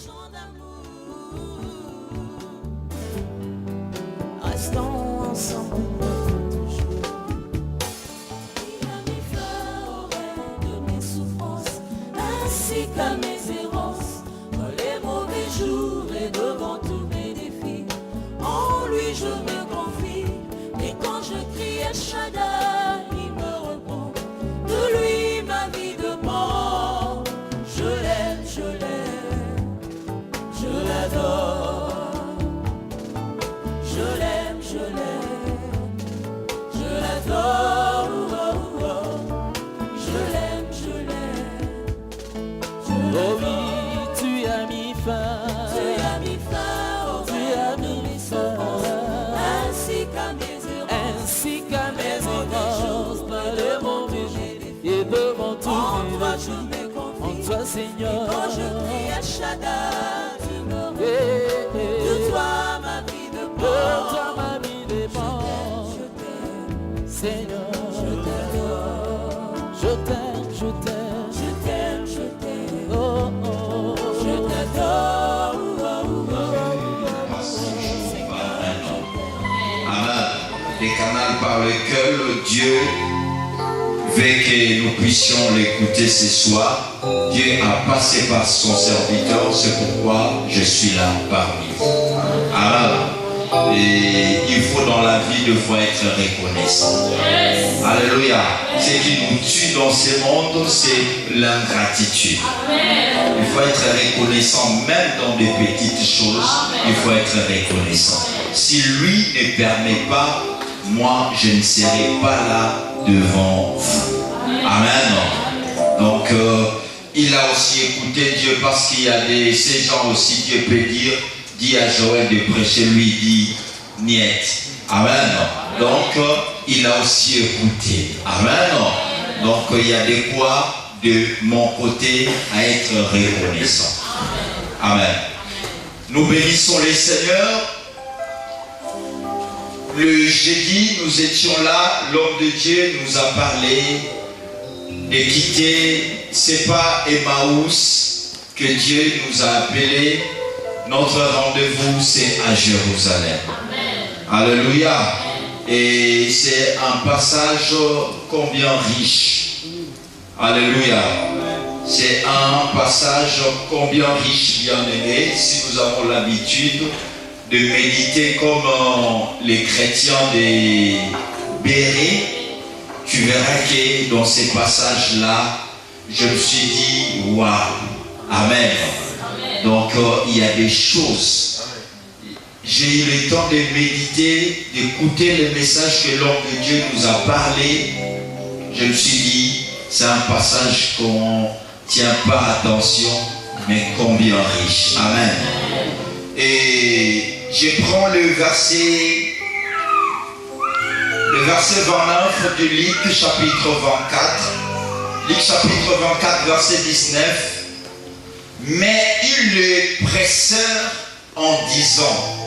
chant d'amour. Restons ensemble toujours. Il a mis fin au règne de mes souffrances, ainsi qu'à mes errances, dans les mauvais jours et devant tous mes défis. En lui je me confie, et quand je crie El Shaddai, il me répond. De lui ma vie dépend. Je l'aime, je l'aime, je l'adore. Je l'aime, je l'aime, je l'adore. Je l'aime, je l'aime, je Oh l'adore. oui, tu as mis fin. Tu as mis fin au règne de mes souffrances, ainsi qu'à mes errances, Ainsi qu'à mes errances, dans les mauvais jours et devant tous en mes toi défis. je me En confie. toi, Seigneur. Quand je crie El Shaddai, tu me réponds. De De toi ma vie dépend. toi ma vie dépend. Je t'aime, Seigneur, je t'adore. je t'aime, je t'aime. Je t'aime, je t'aime, Oh, oh, je t'adore. Amen. Les canaux par lesquels Dieu veut que nous puissions l'écouter ce soir. Dieu a passé par son serviteur, c'est pourquoi je suis là parmi vous. Amen. Et il faut dans la vie de fois être reconnaissant. Alléluia. Ce qui nous tue dans ce monde, c'est l'ingratitude. Il faut être reconnaissant même dans des petites choses. Il faut être reconnaissant. Si lui ne permet pas, moi je ne serai pas là devant vous. Amen. Donc il a aussi écouté Dieu parce qu'il y a ces gens aussi, Dieu peut dire, dit à Joël de prêcher, lui dit niet. Amen. Donc il a aussi écouté. Amen. Donc il y a de quoi de mon côté à être reconnaissant. Amen. Nous bénissons les seigneurs. Le jeudi, nous étions là, l'homme de Dieu nous a parlé de quitter, c'est pas Emmaüs que Dieu nous a appelé. Notre rendez-vous, c'est à Jérusalem. Alléluia. Et c'est un passage combien riche. Alléluia. C'est un passage combien riche, bien-aimé, si nous avons l'habitude de méditer comme les chrétiens des Béret. Tu verras que dans ces passages-là, je me suis dit, waouh, amen. Donc il y a des choses. J'ai eu le temps de méditer, d'écouter le message que l'homme de Dieu nous a parlé. Je me suis dit, c'est un passage qu'on ne tient pas attention, mais combien riche. Amen. Et je prends le verset 29 de Luc chapitre 24. Luc chapitre 24 verset 19. Mais ils le pressèrent en disant,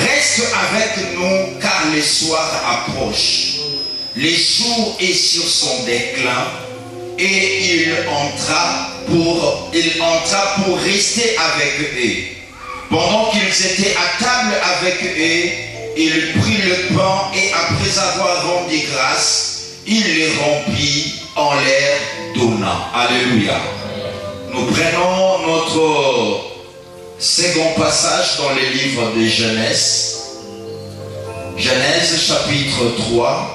reste avec nous car le soir approche. Le jour est sur son déclin. Et il entra pour rester avec eux. Pendant qu'ils étaient à table avec eux, il prit le pain et après avoir rendu grâce, il les remplit en l'air donna. Alléluia. Nous prenons notre second passage dans le livre de Genèse. Genèse chapitre 3.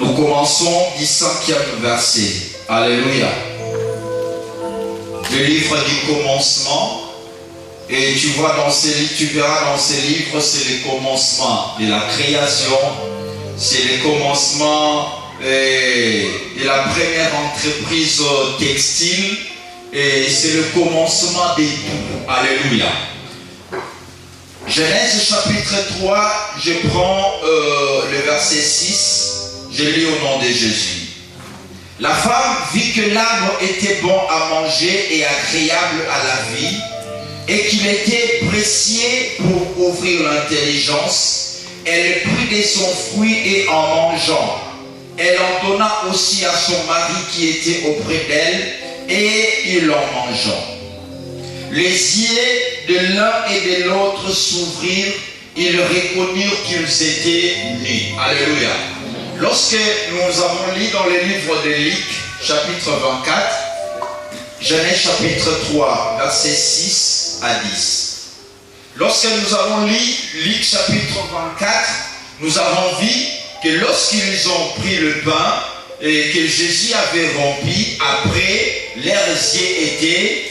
Nous commençons du 5e verset. Alléluia. Le livre du commencement. Et tu vois dans ces livres, tu verras dans ces livres, c'est le commencement de la création. C'est le commencement de la première entreprise textile. Et c'est le commencement des tout. Alléluia. Genèse chapitre 3, je prends le verset 6. Je lis au nom de Jésus. La femme vit que l'arbre était bon à manger et agréable à la vie, et qu'il était précieux pour ouvrir l'intelligence. Elle prit de son fruit et en mangeant, elle en donna aussi à son mari qui était auprès d'elle, et il en mangeant. les yeux de l'un et de l'autre s'ouvrirent. Ils reconnurent qu'ils étaient nus. Alléluia. Lorsque nous avons lu dans le livre de Luc, chapitre 24, Genèse chapitre 3, versets 6 à 10. Lorsque nous avons lu Luc chapitre 24, nous avons vu que lorsqu'ils ont pris le pain et que Jésus avait rompu, après, leurs yeux étaient,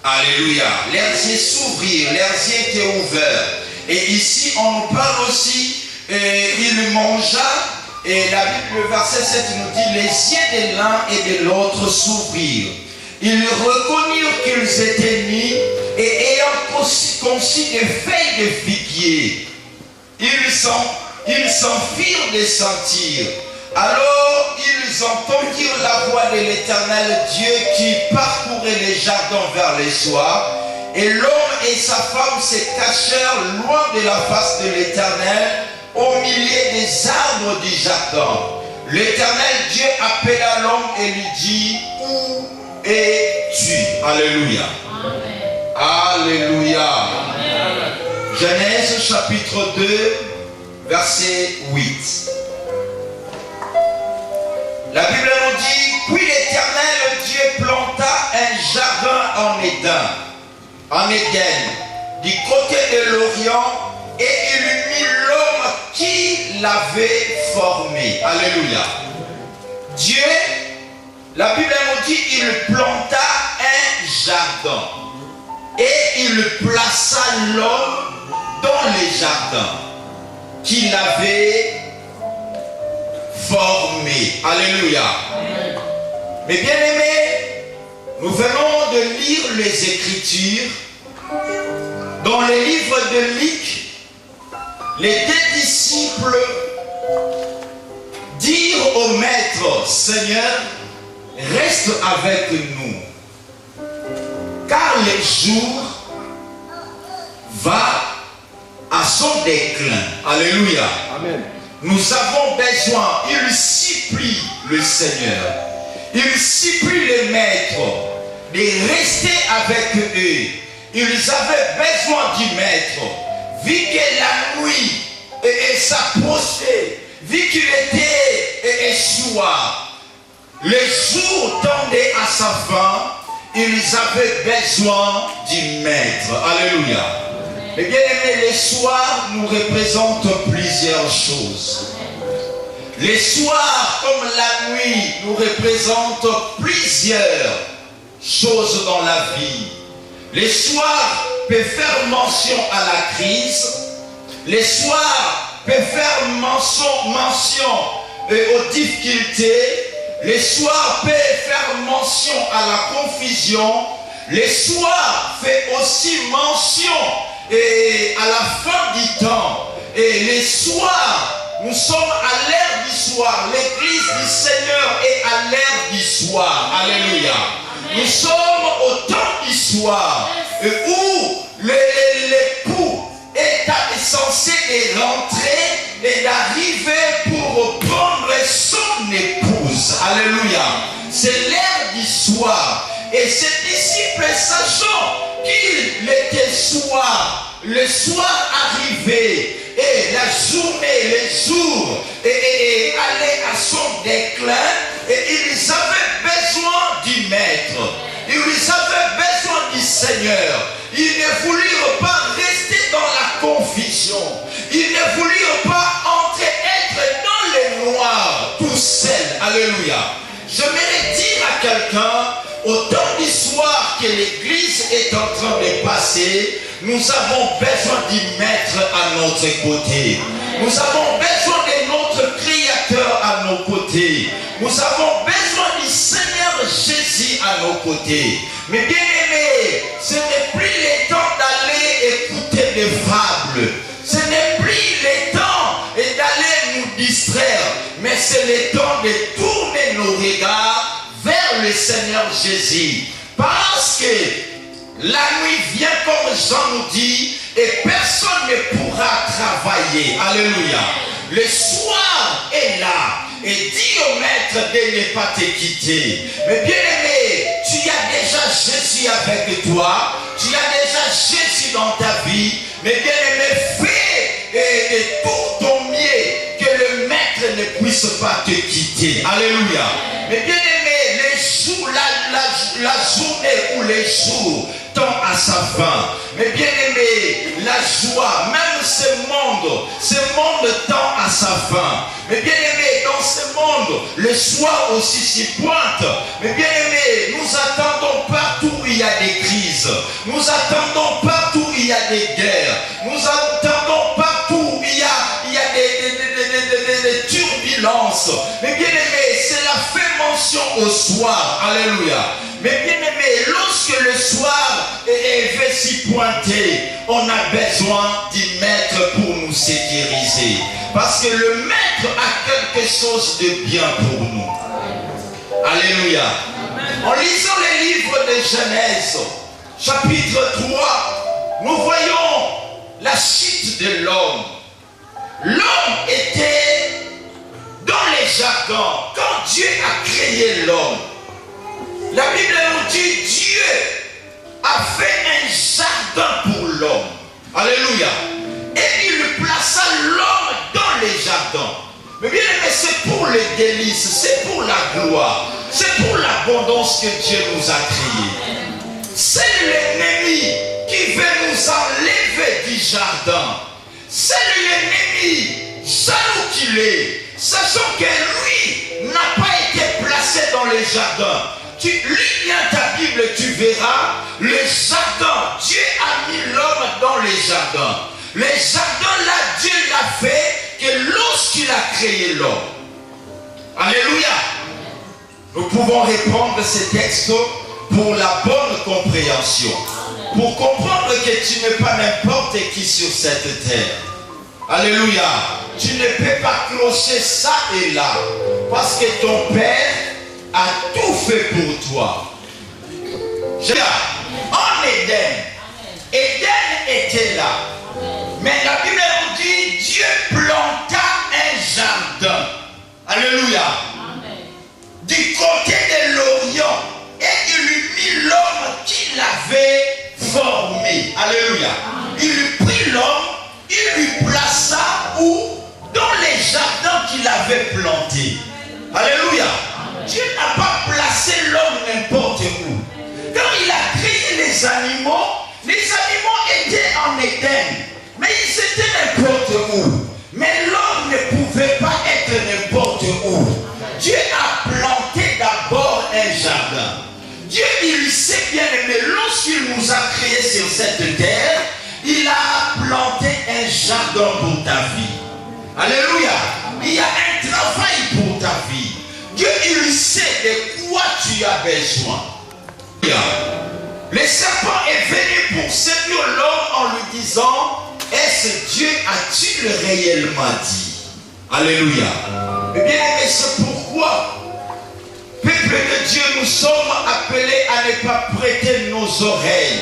alléluia, leurs yeux s'ouvrirent, leurs yeux étaient ouverts. Et ici, on nous parle aussi, il mangea, et la Bible, le verset 7 nous dit, les yeux de l'un et de l'autre s'ouvrirent. Ils reconnurent qu'ils étaient nus, et ayant conçu des feuilles de figuier, ils s'en firent descendir. Alors ils entendirent la voix de l'Éternel Dieu qui parcourait les jardins vers le soir, et l'homme et sa femme se cachèrent loin de la face de l'Éternel, au milieu des arbres du jardin. L'Éternel Dieu appela l'homme et lui dit, où es-tu? Alléluia. Amen. Alléluia. Amen. Genèse chapitre 2, verset 8. La Bible nous dit, puis l'Éternel Dieu planta un jardin en Éden, du côté de l'Orient, et il mit l'homme qui l'avait formé. Alléluia. Dieu, la Bible nous dit, il planta un jardin et il plaça l'homme dans les jardins qu'il avait formé. Alléluia. Amen. Mais bien aimés, nous venons de lire les Écritures. Dans les livres de Luc, les deux disciples dirent au maître, Seigneur, reste avec nous, car le jour va à son déclin. Alléluia. Amen. Nous avons besoin, il supplie le Seigneur, il supplie le maître de rester avec eux. Ils avaient besoin du maître, vu que la nuit s'approchait, vu qu'il était soir, le jour tendait à sa fin, ils avaient besoin du maître. Alléluia. Mais bien aimés, les soirs nous représentent plusieurs choses. Les soirs, comme la nuit, nous représentent plusieurs choses dans la vie. Les soirs peuvent faire mention à la crise. Les soirs peuvent faire mention aux difficultés. Les soirs peuvent faire mention à la confusion. Les soirs fait aussi mention à la fin du temps. Et les soirs, nous sommes à l'ère du soir. L'église du Seigneur est à l'ère du soir. Alléluia. Nous sommes au temps du soir où l'époux est censé rentrer et d'arriver pour prendre son épouse. Alléluia. C'est l'ère du soir. Et ces disciples, sachant qu'il était soir, le soir arrivait et la journée, les jours allaient à son déclin, et ils avaient besoin du maître. Ils avaient besoin du Seigneur. Ils ne voulurent pas rester dans la confusion. Ils ne voulurent pas être dans le noir tout seuls. Alléluia. J'aimerais dire à quelqu'un, au temps du soir que l'église est en train de passer, nous avons besoin du maître à notre côté. Nous avons besoin de notre Créateur à nos côtés. Nous avons besoin du Seigneur Jésus à nos côtés. Mais bien aimés, ce n'est plus le temps d'aller écouter des fables. Ce n'est plus le temps d'aller nous distraire. Mais c'est le temps de tourner nos regards vers le Seigneur Jésus. Parce que la nuit vient, comme Jean nous dit, et personne ne pourra travailler. Alléluia. Le soir est là. Et dis au maître de ne pas te quitter. Mais bien aimé, tu tu as déjà Jésus avec toi, tu as déjà Jésus dans ta vie, mais bien aimé, fais de tout ton mieux que le maître ne puisse pas te quitter. Alléluia. Mais bien aimé, les jours, la journée ou les jours tend à sa fin. Mais bien aimé, la joie, même ce monde tend à sa fin. Mais bien aimé, dans ce monde, le soir aussi s'y pointe. Mais bien aimé, nous attendons partout où il y a des crises. Nous attendons partout où il y a des guerres. Nous attendons partout où il y a des turbulences. Mais bien aimé, cela fait mention au soir. Alléluia. Mais bien aimé, lorsque le soir veut s'y pointer, on a besoin du maître pour nous sécuriser. Parce que le maître a quelque chose de bien pour nous. Alléluia. En lisant les livres de Genèse, chapitre 3, nous voyons la chute de l'homme. L'homme était dans les jardins. Quand Dieu a créé l'homme, la Bible nous dit Dieu a fait un jardin pour l'homme. Alléluia. Et il plaça l'homme dans les jardins. Mais bien aimé, c'est pour les délices, c'est pour la gloire, c'est pour l'abondance que Dieu nous a créés. C'est l'ennemi qui veut nous enlever du jardin. C'est l'ennemi, jaloux qu'il est, sachant que lui n'a pas été placé dans les jardins. Tu lis bien ta Bible, tu verras le jardin. Dieu a mis l'homme dans les jardins. Les jardins là, Dieu l'a fait que lorsqu'il a créé l'homme. Alléluia. Nous pouvons répondre ces textes pour la bonne compréhension. Pour comprendre que tu n'es pas n'importe qui sur cette terre. Alléluia. Tu ne peux pas clocher ça et là. Parce que ton Père a tout fait pour toi. En Éden, Éden était là. Mais la Bible nous dit Dieu planta un jardin. Alléluia. Du côté de l'Orient. Et il lui mit l'homme qu'il avait formé. Alléluia. Il lui prit l'homme, il lui plaça où? Dans les jardins qu'il avait plantés. Alléluia. Dieu n'a pas placé l'homme n'importe où. Quand il a créé les animaux étaient en Éden. Mais ils étaient n'importe où. Mais l'homme ne pouvait pas être n'importe où. Dieu a planté d'abord un jardin. Dieu, il sait bien aimé, lorsqu'il nous a créés sur cette terre, il a planté un jardin pour ta vie. Alléluia. Il y a un travail pour ta vie. Dieu, il sait de quoi tu as besoin. Le serpent est venu pour séduire l'homme en lui disant, est-ce Dieu a-t-il réellement dit? Alléluia. Eh bien, c'est pourquoi, peuple de Dieu, nous sommes appelés à ne pas prêter nos oreilles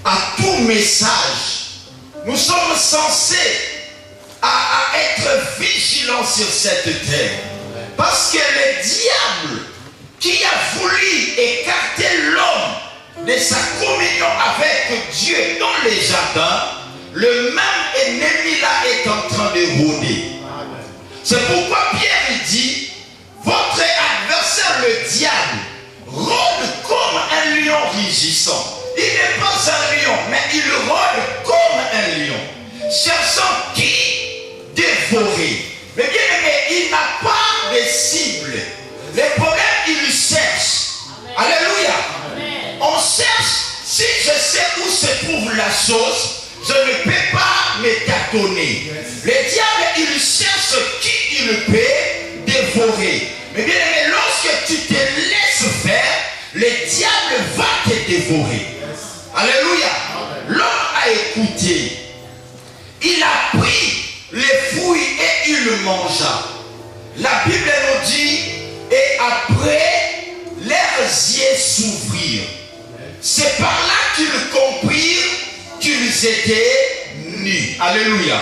à tout message. Nous sommes censés à être vigilants sur cette terre. Parce que le diable qui a voulu écarter l'homme de sa communion avec Dieu dans les jardins, le même ennemi là est en train de rôder. C'est pourquoi Pierre dit, votre adversaire le diable rôde comme un lion rugissant. Il n'est pas un lion, mais il rôde comme un lion, cherchant qui dévorer. Mais bien aimé, il n'a pas de cible. Le problème, il cherche. Alléluia. On cherche. Si je sais où se trouve la chose, je ne peux pas me tâtonner. Le diable, il cherche qui il peut dévorer. Mais bien aimé, lorsque tu te laisses faire, le diable va te dévorer. Alléluia. L'homme a écouté. Il a pris les fruits et il le mangea. La Bible nous dit, et après, leurs yeux s'ouvrirent. C'est par là qu'ils comprirent qu'ils étaient nus. Alléluia.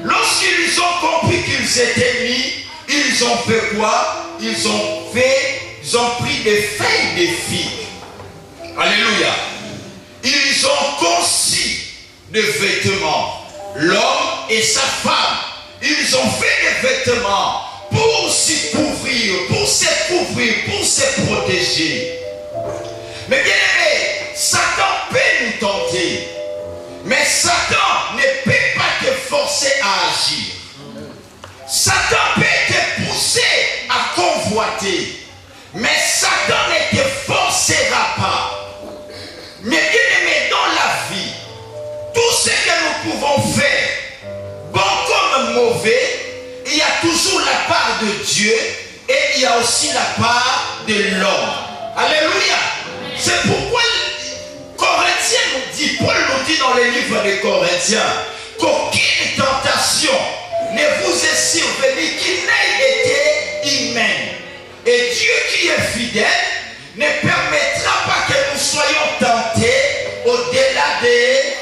Lorsqu'ils ont compris qu'ils étaient nus, ils ont fait quoi? Ils ont fait ils ont pris des feuilles de figues. Alléluia. Ils ont conçu des vêtements. L'homme et sa femme, ils ont fait des vêtements pour s'y couvrir, pour se couvrir, pour se protéger. Mais bien aimé, Satan peut nous tenter. Mais Satan ne peut pas te forcer à agir. Satan peut te pousser à convoiter. Mais Satan ne te forcera pas. Mais bien aimé, dans la vie, tout ce que nous pouvons faire, bon comme mauvais, il y a toujours la part de Dieu et il y a aussi la part de l'homme. Alléluia. C'est pourquoi Corinthiens nous dit, Paul nous dit dans les livres des Corinthiens, qu'aucune tentation ne vous est survenue qui n'ait été humaine. Et Dieu qui est fidèle ne permettra pas que nous soyons tentés au-delà des...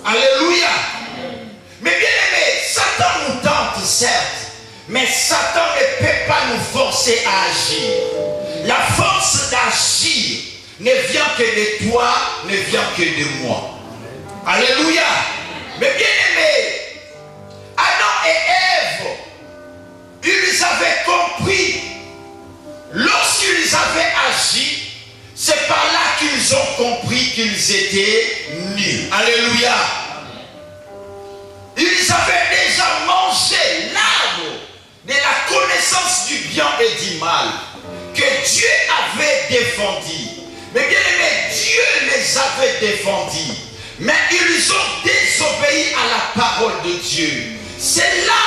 Alléluia. Mais bien aimé, Satan nous tente certes, mais Satan ne peut pas nous forcer à agir. La force d'agir ne vient que de toi, ne vient que de moi. Alléluia. Mais bien aimé, Adam et Ève, ils avaient compris, lorsqu'ils avaient agi, c'est par là qu'ils ont compris qu'ils étaient nuls. Alléluia. Ils avaient déjà mangé l'arbre de la connaissance du bien et du mal que Dieu avait défendu. Mais bien aimé, Dieu les avait défendus. Mais ils ont désobéi à la parole de Dieu. C'est là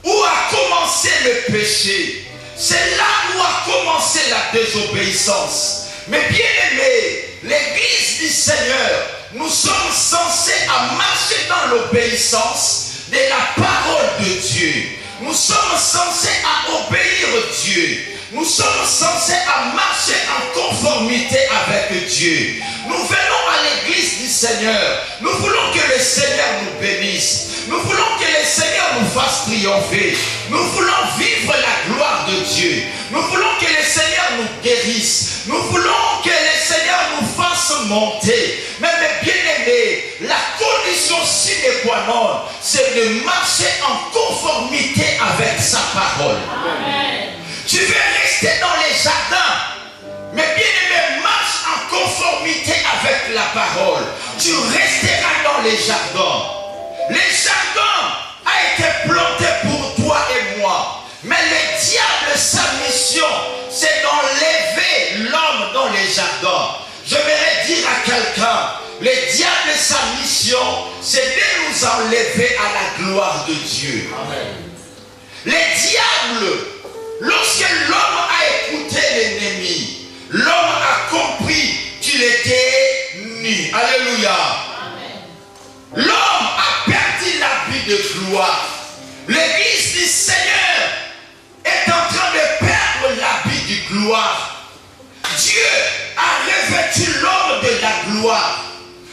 où a commencé le péché. C'est là où a commencé la désobéissance. Mais bien aimé, l'église du Seigneur, nous sommes censés à marcher dans l'obéissance de la parole de Dieu. Nous sommes censés à obéir Dieu. Nous sommes censés à marcher en conformité avec Dieu. Nous venons à l'église du Seigneur. Nous voulons que le Seigneur nous bénisse. Nous voulons que le Seigneur nous fasse triompher. Nous voulons vivre la gloire de Dieu. Nous voulons que le Seigneur nous guérisse. Nous voulons que le Seigneur nous fasse monter. Mais bien aimés, la condition sine qua non, c'est de marcher en conformité avec sa parole. Amen. Tu veux rester dans les jardins, mais bien aimé, marche en conformité avec la parole. Tu resteras dans les jardins. Les jardins a été planté pour toi et moi. Mais le diable, sa mission, c'est d'enlever l'homme dans les jardins. Je vais dire à quelqu'un, le diable, sa mission, c'est de nous enlever à la gloire de Dieu. Amen. Le diable, lorsque l'homme a écouté l'ennemi, l'homme a compris qu'il était nu. Alléluia. Amen. L'homme a perdu l'habit de gloire. L'église du Seigneur est en train de perdre l'habit de gloire. Dieu a revêtu l'homme de la gloire.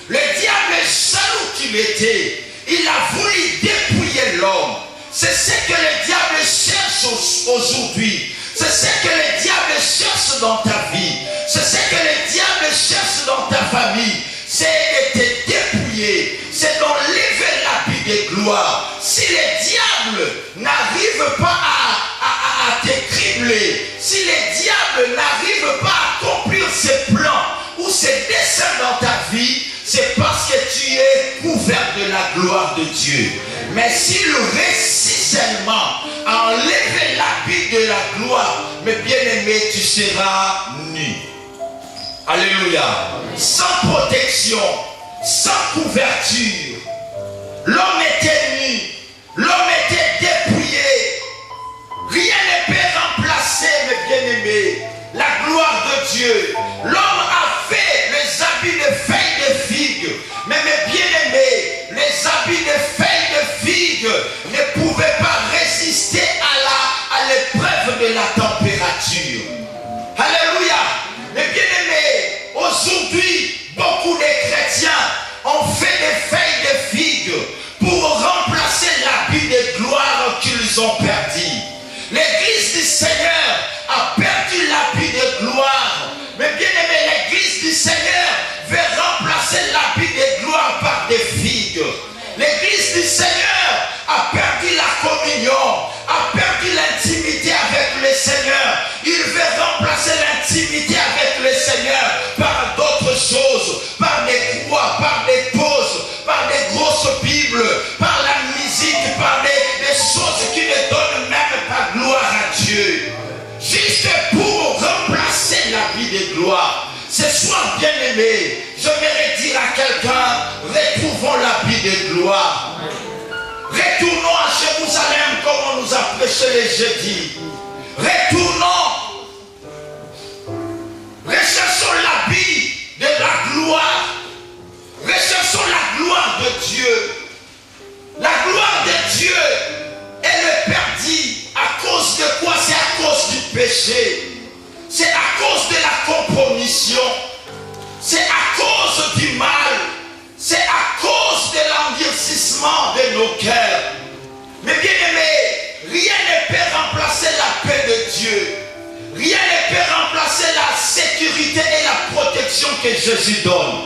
Le diable, jaloux qu'il était, il a voulu dépouiller l'homme. C'est ce que le diable cherche aujourd'hui. C'est ce que le diable cherche dans ta vie. C'est ce que le diable cherche dans ta famille. C'est de te dépouiller. C'est d'enlever l'habit de gloire. Si le diable n'arrive pas à te cribler, si le diable n'arrive pas à accomplir ses plans ou ses desseins dans ta vie, c'est parce que tu es couvert de la gloire de Dieu. Mais s'il réussit seulement à enlever l'habit de la gloire, mais bien aimé, tu seras nu. Alléluia. Sans protection, sans couverture. L'homme était nu. L'homme était dépouillé. Rien ne peut remplacer, mes bien-aimés, la gloire de Dieu. L'homme a fait les habits de feuilles de figues. Mais mes bien-aimés, les habits de feuilles de figues ne pouvaient pas résister à l'épreuve de la température. Alléluia. Mais bien-aimés, aujourd'hui, beaucoup de chrétiens ont fait des feuilles de figues pour remplacer l'habit de gloire qu'ils ont perdu. L'église du Seigneur a juste pour remplacer l'habit de gloire. Ce soir, bien-aimé, j'aimerais dire à quelqu'un, retrouvons l'habit de gloire. Retournons à Jérusalem comme on nous a prêché les jeudis. Retournons. Recherchons l'habit de la gloire. Recherchons la gloire de Dieu. La gloire de Dieu, elle est perdue. À cause de quoi? C'est à cause du péché. C'est à cause de la compromission. C'est à cause du mal. C'est à cause de l'endurcissement de nos cœurs. Mais bien aimé, rien ne peut remplacer la paix de Dieu. Rien ne peut remplacer la sécurité et la protection que Jésus donne.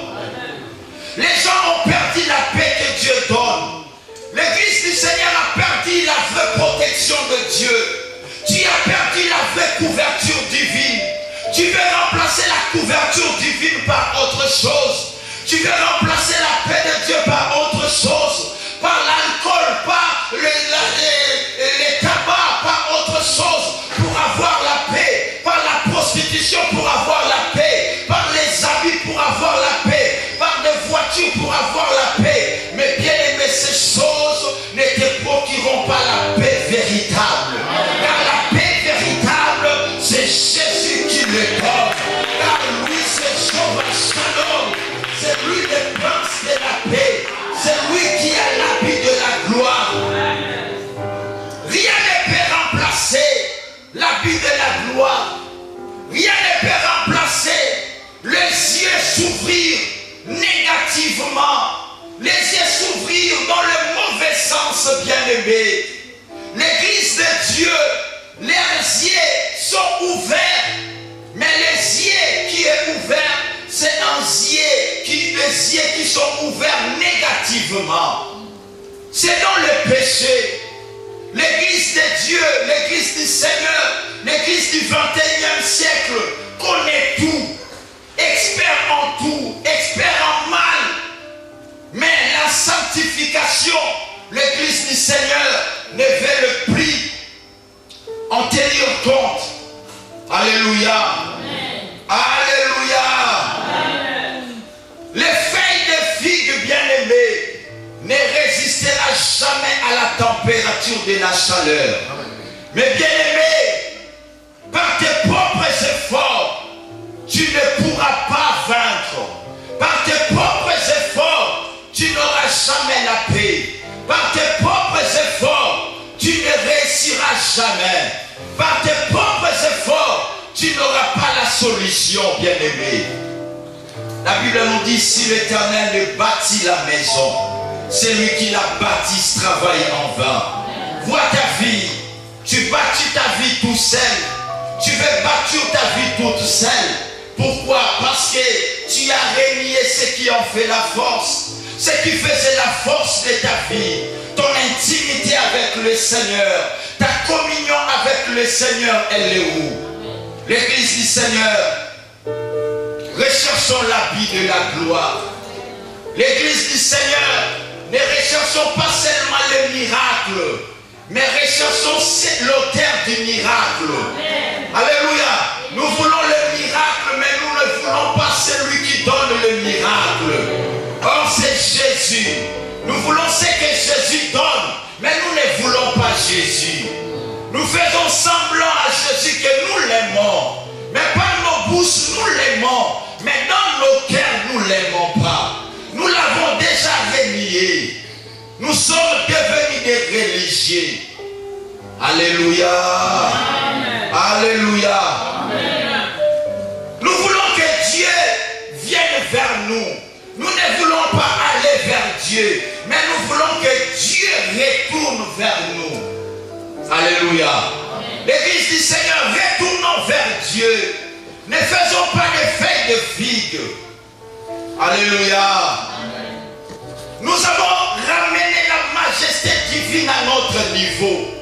Les gens ont perdu la paix que Dieu donne. L'Église du Seigneur a perdu la vraie protection de Dieu. Tu as perdu la vraie couverture divine. Tu veux remplacer la couverture divine par autre chose. Tu veux remplacer la paix de Dieu par autre chose. Par l'alcool, par les tabacs, par autre chose. Pour avoir la paix. Par la prostitution pour avoir la paix. Par les habits pour avoir la paix. Par des voitures pour avoir la paix. Mais bien aimé, ces choses ne te procureront pas la paix véritable. Car la paix véritable, c'est Jésus qui le donne. Car lui, c'est Jehovah Shalom. C'est lui le prince de la paix. C'est lui qui a l'habit de la gloire. Rien ne peut remplacer l'habit de la gloire. Rien ne peut remplacer les yeux s'ouvrir négativement. Les yeux s'ouvrir dans le mauvais sens, bien-aimé. L'Église de Dieu, leurs yeux sont ouverts. Mais les yeux qui est ouvert, c'est les yeux qui sont ouverts négativement. C'est dans le péché. L'Église de Dieu, l'Église du Seigneur, l'Église du 21e siècle connaît tout. Expert en tout, expert en mal. Mais la sanctification, l'Église du Seigneur ne veut plus en tenir compte. Alléluia. Amen. Alléluia. Amen. Les feuilles de figues, bien-aimées, ne résistera jamais à la température de la chaleur. Amen. Mais bien-aimé, par tes propres efforts, tu ne pourras pas vaincre. Par tes propres efforts, tu n'auras jamais la paix. Par tes propres efforts, tu ne réussiras jamais. Par tes propres efforts, tu n'auras pas la solution, bien-aimé. La Bible nous dit, si l'Éternel ne bâtit la maison, c'est lui qui la bâtisse travaille en vain. Vois ta vie, tu bâtis ta vie tout seul. Tu veux bâtir ta vie toute seule. Pourquoi? Parce que tu as renié ce qui en fait la force. Ce qui faisait la force de ta vie. Ton intimité avec le Seigneur. Ta communion avec le Seigneur, elle est où? L'Église du Seigneur. Recherchons l'habit de la gloire. L'Église du Seigneur. Ne recherchons pas seulement le miracle. Mais recherchons l'auteur du miracle. Alléluia. Nous voulons le miracle, mais nous ne voulons pas celui qui donne le miracle. Or, c'est Jésus. Nous voulons ce que Jésus donne, mais nous ne voulons pas Jésus. Nous faisons semblant à Jésus que nous l'aimons. Mais par nos bouches, nous l'aimons. Mais dans nos cœurs, nous ne l'aimons pas. Nous l'avons déjà renié. Nous sommes devenus des religieux. Alléluia. Amen. Alléluia. Amen. Nous voulons que Dieu vienne vers nous. Nous ne voulons pas aller vers Dieu, mais nous voulons que Dieu retourne vers nous. Alléluia. Amen. L'Église du Seigneur, retournons vers Dieu. Ne faisons pas des feuilles de figues. Alléluia. Amen. Nous avons ramené la majesté divine à notre niveau.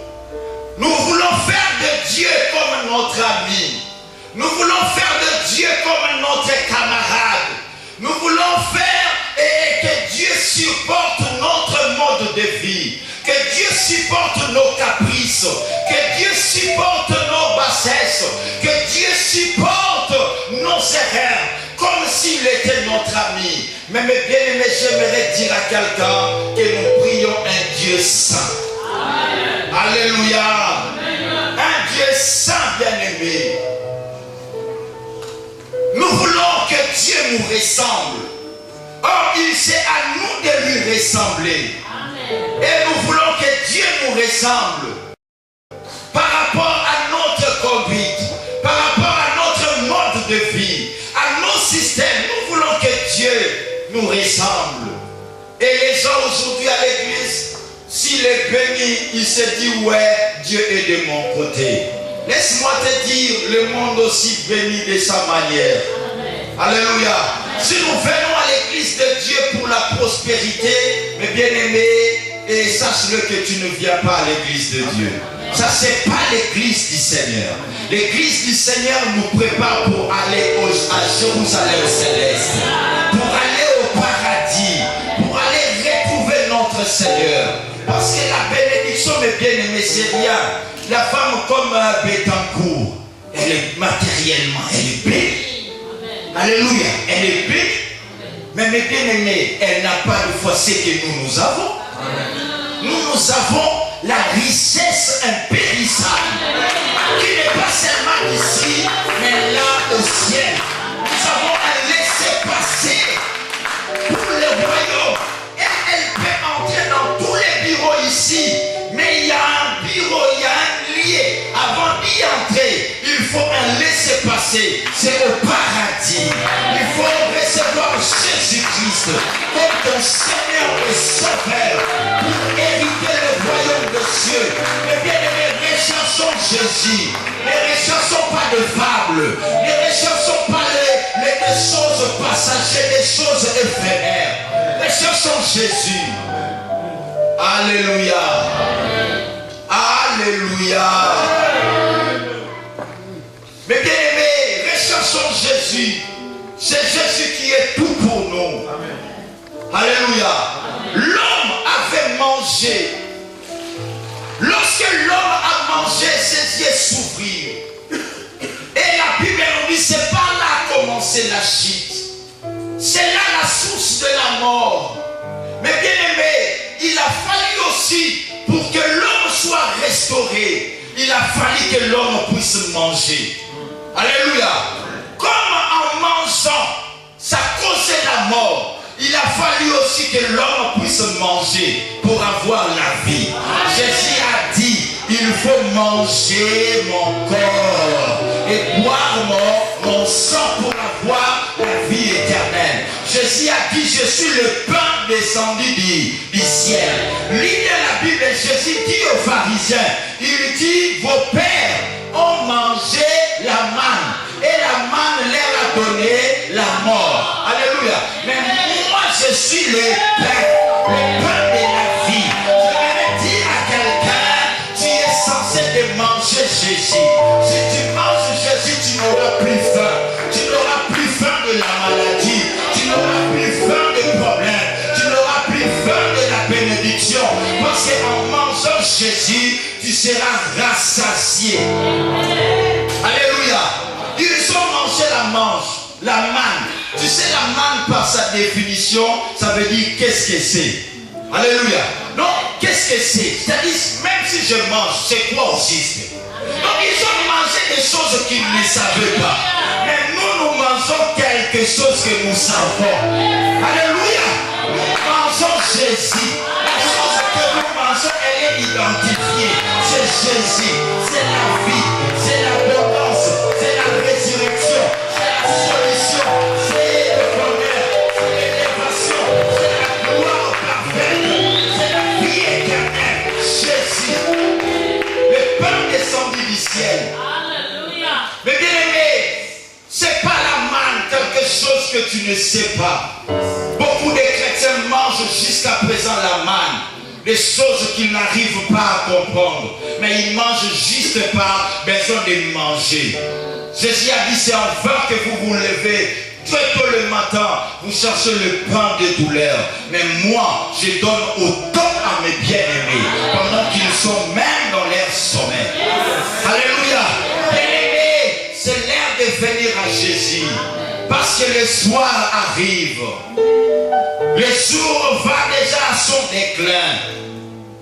Nous voulons faire de Dieu comme notre ami. Nous voulons faire de Dieu comme notre camarade. Nous voulons faire et que Dieu supporte notre mode de vie. Que Dieu supporte nos caprices. Que Dieu supporte nos bassesses. Mais mes bien-aimés, j'aimerais dire à quelqu'un que nous prions un Dieu saint. Amen. Alléluia. Amen. Un Dieu saint, bien-aimé. Nous voulons que Dieu nous ressemble. Or, il c'est à nous de lui ressembler. Amen. Et nous voulons que Dieu nous ressemble. Par rapport à notre conduite, par rapport à notre mode de vie, à nos systèmes, nous voulons que Dieu nous ressemble. Et les gens aujourd'hui à l'église, s'il est béni, il se dit ouais, Dieu est de mon côté. Laisse-moi te dire, le monde aussi béni de sa manière. Amen. Alléluia. Amen. Si nous venons à l'église de Dieu pour la prospérité, mes bien-aimés, et sache-le que tu ne viens pas à l'église de Dieu. Ça, c'est pas l'église du Seigneur. L'église du Seigneur nous prépare pour aller à Jérusalem céleste, pour aller au paradis, pour aller retrouver notre Seigneur. Parce que la bénédiction, mes bien-aimés, c'est rien. La femme comme Bettencourt, elle est matériellement, elle est bénie. Alléluia, elle est bénie. Mais mes bien-aimés, elle n'a pas de foi, ce que nous avons. Nous avons la richesse impérissable qui n'est pas seulement ici, mais là au ciel. Nous avons un laisser-passer pour le royaume. Et elle peut entrer dans tous les bureaux ici, mais il y a un bureau, il y a un lieu. Avant d'y entrer, il faut un laisser-passer. C'est au paradis. Il faut recevoir Jésus-Christ comme ton Seigneur et Sauveur pour hériter le royaume de Dieu. Mais bien aimés, ne recherchons Jésus. Ne recherchons pas de fables. Ne recherchons pas les choses passagères, les choses éphémères. Recherchons Jésus. Alléluia. Alléluia. Mais bien aimés, recherchons Jésus. C'est Jésus qui est tout pour nous. Amen. Alléluia. L'homme avait mangé. Lorsque l'homme a mangé, ses yeux s'ouvrirent. Et la Bible nous dit, c'est par là qu'a commencé la chute. C'est là la source de la mort. Mais bien aimé, il a fallu aussi, pour que l'homme soit restauré, il a fallu que l'homme puisse manger. Alléluia. Comme en mangeant, ça causait la mort, il a fallu aussi que l'homme puisse manger pour avoir la vie. Jésus a dit, il faut manger mon corps et boire mon sang pour avoir la vie éternelle. Jésus a dit, je suis le pain descendu du ciel. Lisez la Bible, Jésus dit aux pharisiens, il dit, vos pères ont mangé la manne. Et la manne leur a donné la mort. Alléluia. Mais moi, je suis le pain de la vie. Je vais dire à quelqu'un, tu es censé de manger Jésus. Si tu manges Jésus, tu n'auras plus faim. Tu n'auras plus faim de la maladie. Tu n'auras plus faim de problèmes. Tu n'auras plus faim de la bénédiction. Parce qu'en mangeant Jésus, tu seras rassasié. Alléluia. Ils ont mangé la manne. Tu sais, la manne, par sa définition, ça veut dire qu'est-ce que c'est. Alléluia. Non, qu'est-ce que c'est? C'est-à-dire, même si je mange, c'est quoi au juste? Donc, ils ont mangé des choses qu'ils ne savaient pas. Mais nous mangeons quelque chose que nous savons. Alléluia. Nous mangeons Jésus. La chose que nous mangeons, elle est identifiée. C'est Jésus. C'est la vie. C'est l'abondance. C'est la résurrection. C'est la solution. C'est le bonheur. C'est l'élévation. C'est la gloire parfaite. C'est la vie éternelle. Jésus. Le pain descendu du ciel. Alléluia. Mais bien aimé, c'est pas la manne, quelque chose que tu ne sais pas. Beaucoup de chrétiens mangent jusqu'à présent la manne. Des choses qu'ils n'arrivent pas à comprendre. Mais ils mangent juste par besoin de manger. Jésus a dit, c'est en vain que vous vous levez très tôt le matin, vous cherchez le pain de douleur. Mais moi, je donne autant à mes bien-aimés, pendant qu'ils sont même dans leur sommeil. Alléluia. Bien-aimés, c'est l'heure de venir à Jésus. Parce que le soir arrive. Le jour va déjà à son déclin.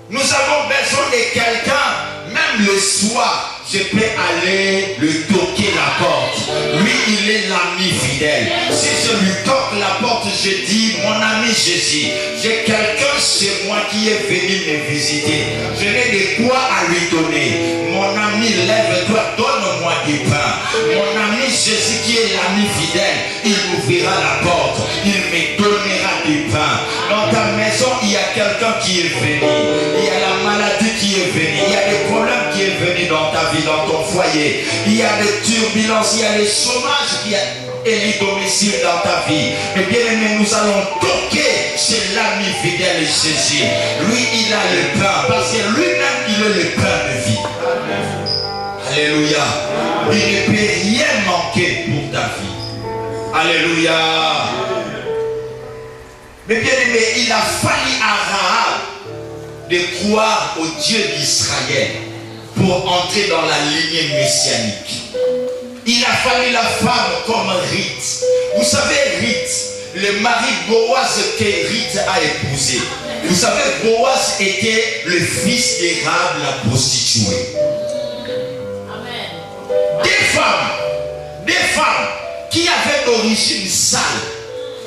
Nous avons besoin de quelqu'un, même le soir. Je peux aller lui toquer la porte. Lui, il est l'ami fidèle. Si je lui toque la porte, je dis, mon ami Jésus, j'ai quelqu'un chez moi qui est venu me visiter. Je n'ai de quoi à lui donner. Mon ami, lève-toi, donne-moi du pain. Mon ami Jésus qui est l'ami fidèle, il m'ouvrira la porte. Il me donnera du pain. Dans ta maison, il y a quelqu'un qui est venu. Il y a la maladie qui est venue. Il y a des problèmes qui est venu dans ta vie, dans ton foyer. Il y a des turbulences, il y a les chômages qui est les domiciles dans ta vie. Mais bien aimé, nous allons toquer chez l'ami fidèle Jésus. Lui, il a le pain, parce que lui-même, il est le pain de vie. Alléluia. Il ne peut rien manquer pour ta vie. Alléluia. Mais bien aimé, il a fallu à Rahab de croire au Dieu d'Israël pour entrer dans la lignée messianique. Il a fallu la femme comme Ruth. Vous savez, Ruth, le mari Boaz que Ruth a épousé. Vous savez, Boaz était le fils de Rahab, la prostituée. Des femmes qui avaient d'origine sale,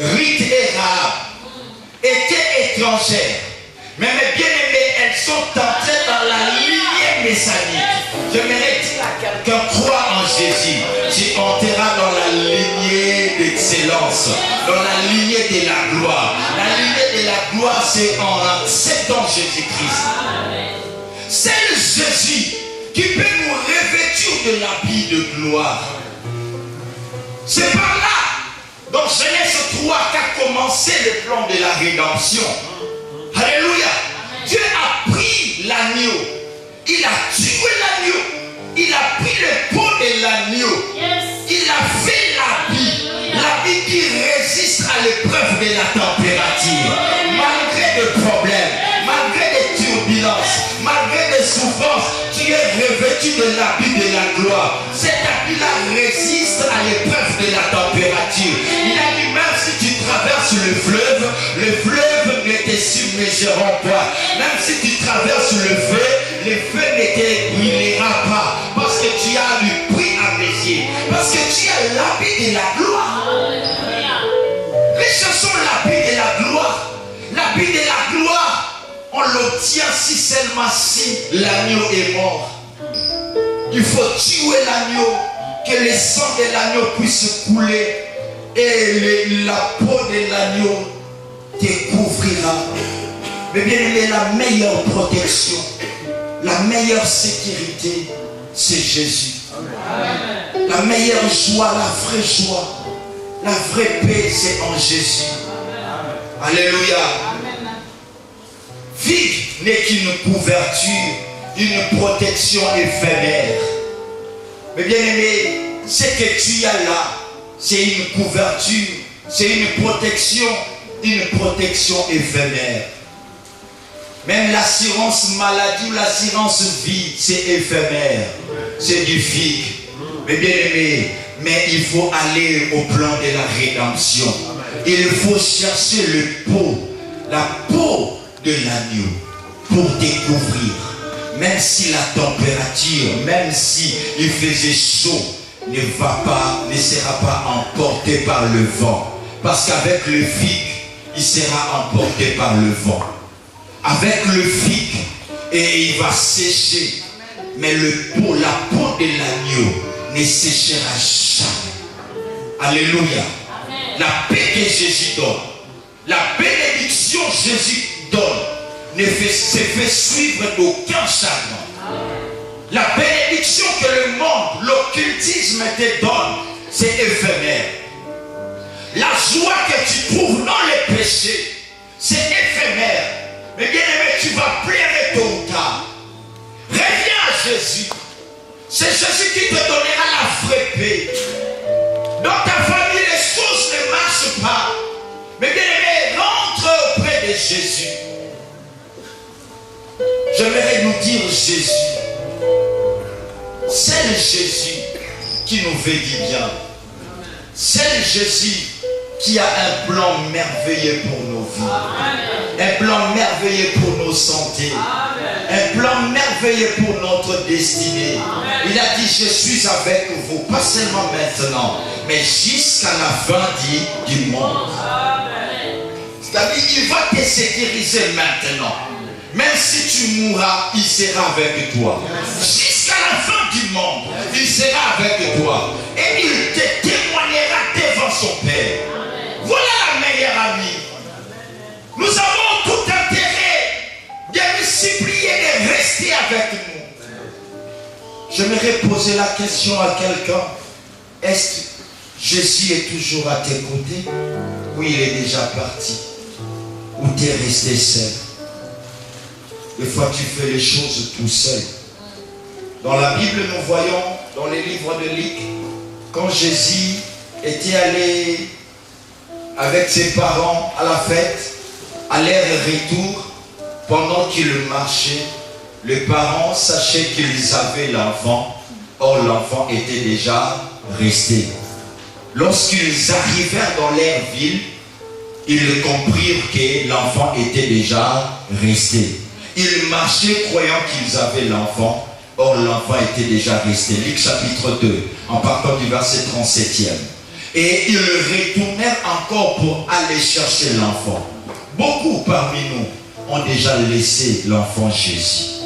Ruth et Rahab, étaient étrangères. Mais mes bien-aimés, elles sont entrées dans la lignée messianique. J'aimerais dire à quelqu'un, crois en Jésus. Tu entreras dans la lignée d'excellence, dans la lignée de la gloire. La lignée de la gloire, c'est en acceptant Jésus-Christ. C'est le Jésus qui peut nous revêtir de l'habit de gloire. C'est par là, dans Genèse 3, qu'a commencé le plan de la rédemption. Alléluia. Dieu a pris l'agneau. Il a tué l'agneau. Il a pris le pot de l'agneau. Il a fait l'habit. L'habit qui résiste à l'épreuve de la température. Malgré des problèmes, malgré des turbulences, malgré des souffrances, tu es revêtu de l'habit de la gloire. Cet habit-là résiste à l'épreuve de la température. Il a dit, même si tu traverses le fleuve ne te submergeront pas. Même si tu traverses le feu ne te brûlera pas. Parce que tu as le prix à mes yeux. Parce que tu as l'habit de la gloire. Recherchons l'habit de la gloire. L'habit de la gloire, on l'obtient si seulement si l'agneau est mort. Il faut tuer l'agneau, que le sang de l'agneau puisse couler et la peau de l'agneau te couvrira. Mais bien aimé, la meilleure protection, la meilleure sécurité, c'est Jésus. Amen. La meilleure joie, la vraie joie, la vraie paix, c'est en Jésus. Amen. Alléluia. Amen. Figue n'est qu'une couverture, une protection éphémère. Mais bien aimé, ce que tu as là, c'est une couverture, c'est une protection éphémère. Même l'assurance maladie ou l'assurance vie, c'est éphémère. C'est du figue. Mais bien aimé, mais il faut aller au plan de la rédemption. Il faut chercher la peau de l'agneau pour découvrir. Même si la température, même si il faisait chaud, ne sera pas emporté par le vent. Parce qu'avec le figue, il sera emporté par le vent. Avec le figue, et il va sécher. Mais la peau de l'agneau ne séchera jamais. Alléluia. La paix que Jésus donne, la bénédiction que Jésus donne, se fait suivre d'aucun chagrin. La bénédiction que le monde, l'occultisme te donne, c'est éphémère. La joie que tu trouves dans les péchés, c'est éphémère. Mais bien aimé, tu vas pleurer tôt ou tard. Reviens à Jésus. C'est Jésus qui te donnera la vraie paix. Dans ta famille, les choses ne marchent pas. Mais bien aimé, rentre auprès de Jésus. J'aimerais nous dire Jésus. C'est le Jésus qui nous fait du bien. C'est le Jésus qui a un plan merveilleux pour nos vies. Un plan merveilleux pour nos santé. Un plan merveilleux pour notre destinée. Il a dit, je suis avec vous, pas seulement maintenant, mais jusqu'à la fin du monde. C'est-à-dire qu'il va te sécuriser maintenant. Même si tu mourras, il sera avec toi. Jusqu'à la fin du monde, il sera avec toi. Et il te témoignera devant son Père. Voilà la meilleure amie. Nous avons tout intérêt de nous supplier de rester avec nous. J'aimerais poser la question à quelqu'un. Est-ce que Jésus est toujours à tes côtés? Ou il est déjà parti? Ou tu es resté seul? Des fois tu fais les choses tout seul. Dans la Bible, nous voyons dans les livres de Luc, quand Jésus était allé avec ses parents à la fête, aller-retour, pendant qu'il marchait, les parents savaient qu'ils avaient l'enfant. Or l'enfant était déjà resté. Lorsqu'ils arrivèrent dans leur ville, ils comprirent que l'enfant était déjà resté. Ils marchaient croyant qu'ils avaient l'enfant. Or l'enfant était déjà resté. Luc chapitre 2, en partant du verset 37e. Et ils retournèrent encore pour aller chercher l'enfant. Beaucoup parmi nous ont déjà laissé l'enfant Jésus.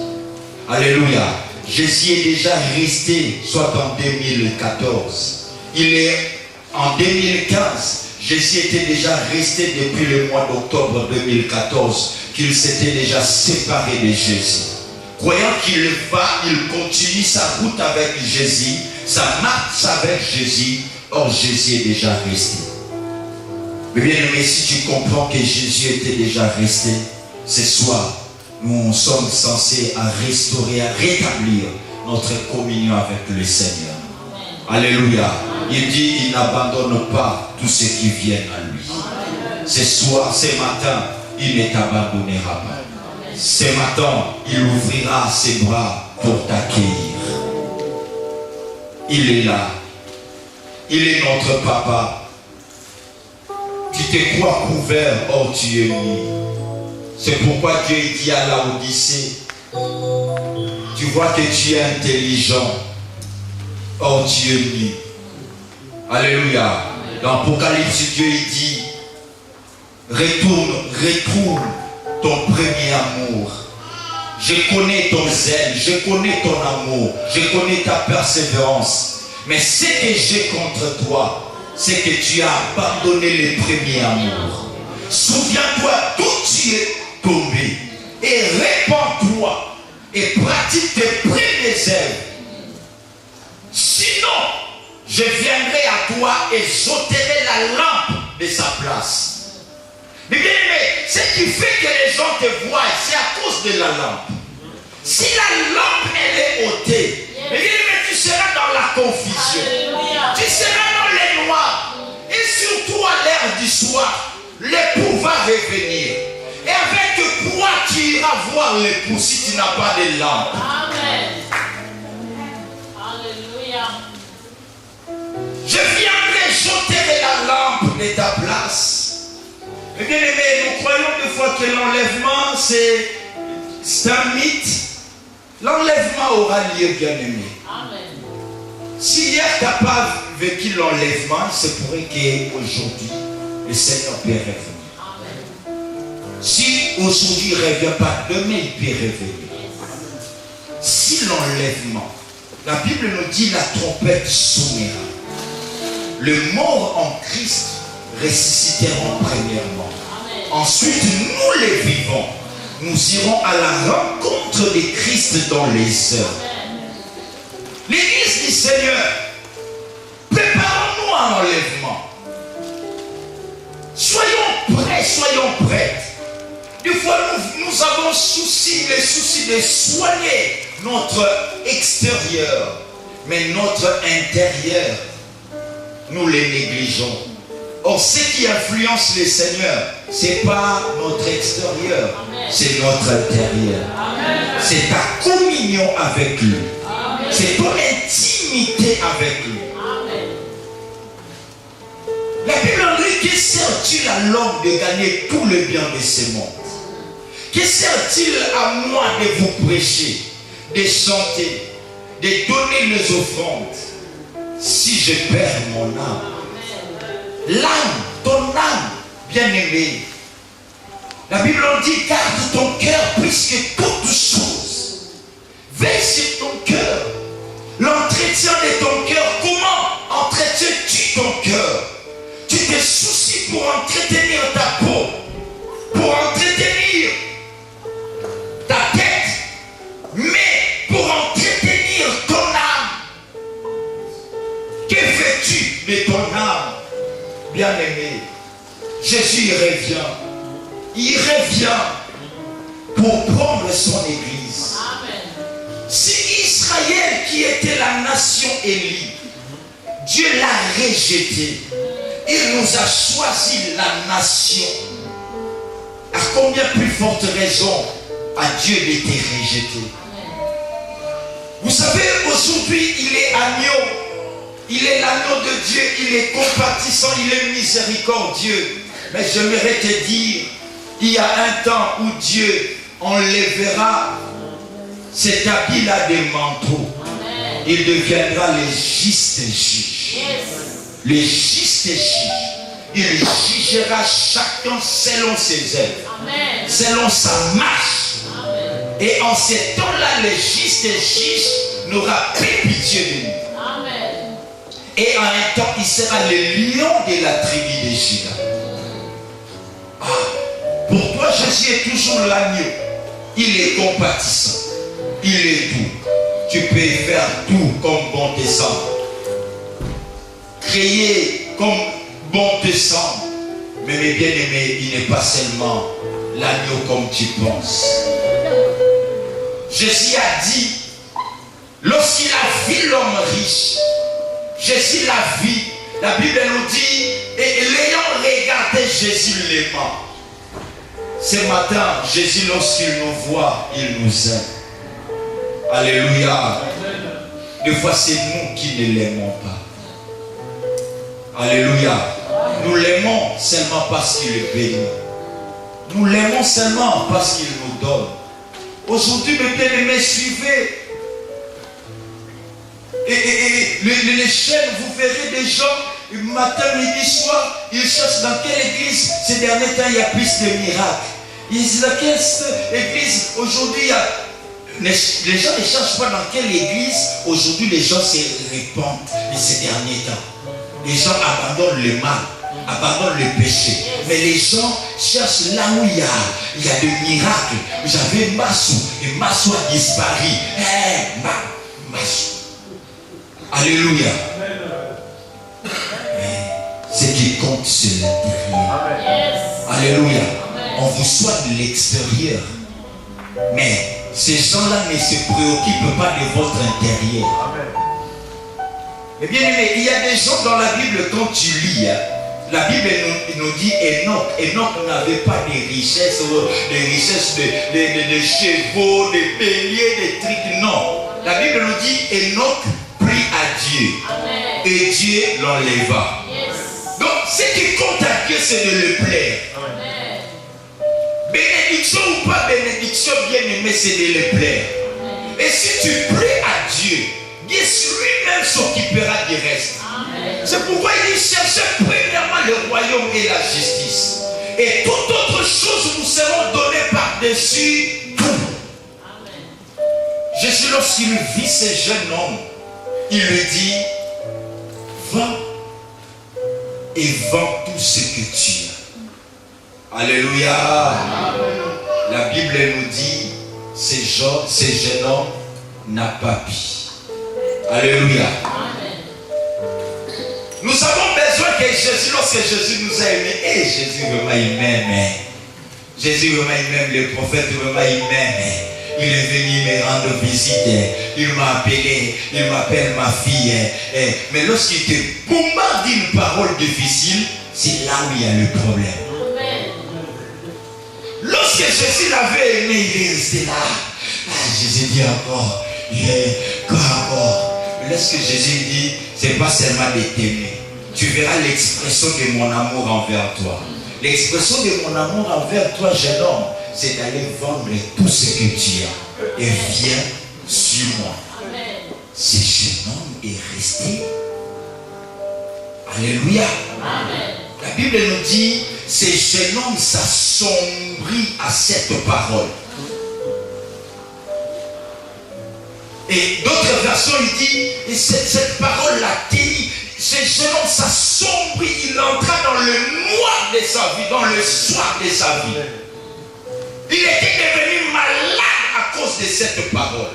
Alléluia. Jésus est déjà resté, soit en 2014. Il est en 2015. Jésus était déjà resté depuis le mois d'octobre 2014, qu'il s'était déjà séparé de Jésus. Croyant qu'il continue sa route avec Jésus, sa marche avec Jésus, or Jésus est déjà resté. Mais bien aimé, si tu comprends que Jésus était déjà resté, ce soir, nous sommes censés à restaurer, à rétablir notre communion avec le Seigneur. Alléluia. Il dit, il n'abandonne pas tous ceux qui viennent à lui. Ce soir, ce matin, il ne t'abandonnera pas. Ce matin, il ouvrira ses bras pour t'accueillir. Il est là. Il est notre papa. Tu te crois couvert, or tu es nu. C'est pourquoi Dieu dit à Laodicée, tu vois que tu es intelligent, or tu es nu. Alléluia. Dans l'Apocalypse, Dieu dit, retrouve ton premier amour. Je connais ton zèle, je connais ton amour, je connais ta persévérance. Mais ce que j'ai contre toi, c'est que tu as abandonné le premier amour. Souviens-toi d'où tu es tombé et répands-toi et pratique tes premières œuvres. Sinon, je viendrai à toi et j'ôterai la lampe de sa place. Mais bien aimé, ce qui fait que les gens te voient, c'est à cause de la lampe. Si la lampe elle est ôtée, mais bien aimé, tu seras dans la confusion. Alléluia. Tu seras dans les noirs. Et surtout à l'heure du soir, l'époux va revenir. Et avec quoi tu iras voir l'époux si tu n'as pas de lampe? Amen. Alléluia. Je viendrai jeter la lampe de ta place. Et bien aimé, nous croyons des fois que l'enlèvement c'est un mythe. L'enlèvement aura lieu, bien aimé. Amen. Si hier tu n'as pas vécu l'enlèvement, il se pourrait qu'aujourd'hui le Seigneur peut revenir. Amen. Si aujourd'hui il ne revient pas, demain il peut revenir. Si l'enlèvement, la Bible nous dit la trompette sonnera. Le mort en Christ ressusciteront premièrement. Amen. Ensuite, nous les vivants, nous irons à la rencontre de Christ dans les heures. L'Église du Seigneur, préparons-nous à l'enlèvement. Soyons prêts, soyons prêtes. Des fois, nous avons le souci de soigner notre extérieur, mais notre intérieur, nous les négligeons. Or, ce qui influence le Seigneur, ce n'est pas notre extérieur, c'est notre intérieur. C'est ta communion avec lui. C'est ton intimité avec lui. La Bible dit que certains sert-il à l'homme de gagner tout le bien de ce monde? Que sert-il à moi de vous prêcher, de chanter, de donner les offrandes, si je perds mon âme? L'âme, ton âme, bien-aimé. La Bible en dit, garde ton cœur plus que toute chose. Veille sur ton cœur. L'entretien de ton cœur, comment entretiens-tu ton cœur? Tu te soucies pour entretenir ta peau, pour entretenir ta tête, mais pour entretenir ton âme. Que fais-tu de ton âme, bien-aimé? Jésus revient. Il revient pour prendre son église. Amen. Si Israël, qui était la nation élue, Dieu l'a rejeté, il nous a choisi la nation. À combien plus forte raison à Dieu d'être rejeté? Vous savez, aujourd'hui, il est agneau. Il est l'agneau de Dieu. Il est compatissant. Il est miséricordieux. Mais j'aimerais te dire, il y a un temps où Dieu enlèvera cet habit-là des manteaux. Il deviendra le juste juge. Le juste juge. Il jugera chacun selon ses œuvres, selon sa marche. Amen. Et en ce temps-là, le juste juge n'aura plus pitié de nous. Amen. Et en un temps, il sera le lion de la tribu de Juda. Ah, pour toi, Jésus est toujours l'agneau. Il est compatissant. Il est doux. Tu peux faire tout comme bon te semble. Créer comme bon te semble. Mais mes bien-aimés, il n'est pas seulement l'agneau comme tu penses. Jésus a dit, lorsqu'il a vu l'homme riche, Jésus l'a vu. La Bible nous dit, et l'ayant regardé, Jésus l'aimant. Ce matin, Jésus, lorsqu'il nous voit, il nous aime. Alléluia. Des fois, c'est nous qui ne l'aimons pas. Alléluia. Nous l'aimons seulement parce qu'il est béni. Nous l'aimons seulement parce qu'il nous donne. Aujourd'hui, mes bien-aimés, suivez. Et les chaînes, vous verrez des gens, matin, midi, soir, ils cherchent dans quelle église, ces derniers temps, il y a plus de miracles. Ils disent, dans quelle église, aujourd'hui, il y a... Les gens ne cherchent pas dans quelle église, aujourd'hui, les gens se répandent ces derniers temps. Les gens abandonnent le mal, abandonnent le péché. Mais les gens cherchent là où il y a des miracles. J'avais Massou, et Massou a disparu. Massou. Alléluia. Ce qui compte, c'est l'intérieur. Alléluia. On vous soigne de l'extérieur. Mais ces gens-là ne se préoccupent pas de votre intérieur. Mais bien aimé, il y a des gens dans la Bible, quand tu lis, la Bible nous dit Enoch. Enoch n'avait pas de richesses, de chevaux, de béliers, de trucs. Non. La Bible nous dit Enoch prie à Dieu. Amen. Et Dieu l'enleva. Yes. Donc, ce qui compte à Dieu, c'est de le plaire. Amen. Bénédiction ou pas bénédiction, bien aimé, c'est de le plaire. Amen. Et si tu pries à Dieu, Dieu lui-même s'occupera du reste. C'est pourquoi il dit cherchez premièrement le royaume et la justice. Et toute autre chose vous seront données par-dessus tout. Jésus, lorsqu'il vit ce jeune homme, il lui dit, va et vends tout ce que tu as. Alléluia. Amen. La Bible nous dit, ce jeune homme n'a pas pris. Alléluia. Amen. Nous avons besoin que Jésus, lorsque Jésus nous a aimés, et Jésus vraiment il m'aime. Jésus vraiment il m'aime, le prophète vraiment il m'aime. Il est venu me rendre visite, il m'a appelé, il m'appelle ma fille. Mais lorsqu'il te bombarde d'une parole difficile, c'est là où il y a le problème. Amen. Lorsque Jésus l'avait aimé, il est resté là. Jésus dit encore, encore. Lorsque Jésus dit, c'est pas seulement de t'aimer, tu verras l'expression de mon amour envers toi. L'expression de mon amour envers toi, jeune homme, c'est d'aller vendre tout ce que tu as et viens sur moi. Ce jeune homme est resté. Alléluia. Amen. La Bible nous dit, ce jeune homme s'assombrit à cette parole. Et d'autres versions, il dit, et cette parole l'a tenu. Ce jeune homme s'assombrit, il entra dans le noir de sa vie, dans le soir de sa vie. Il était devenu malade à cause de cette parole.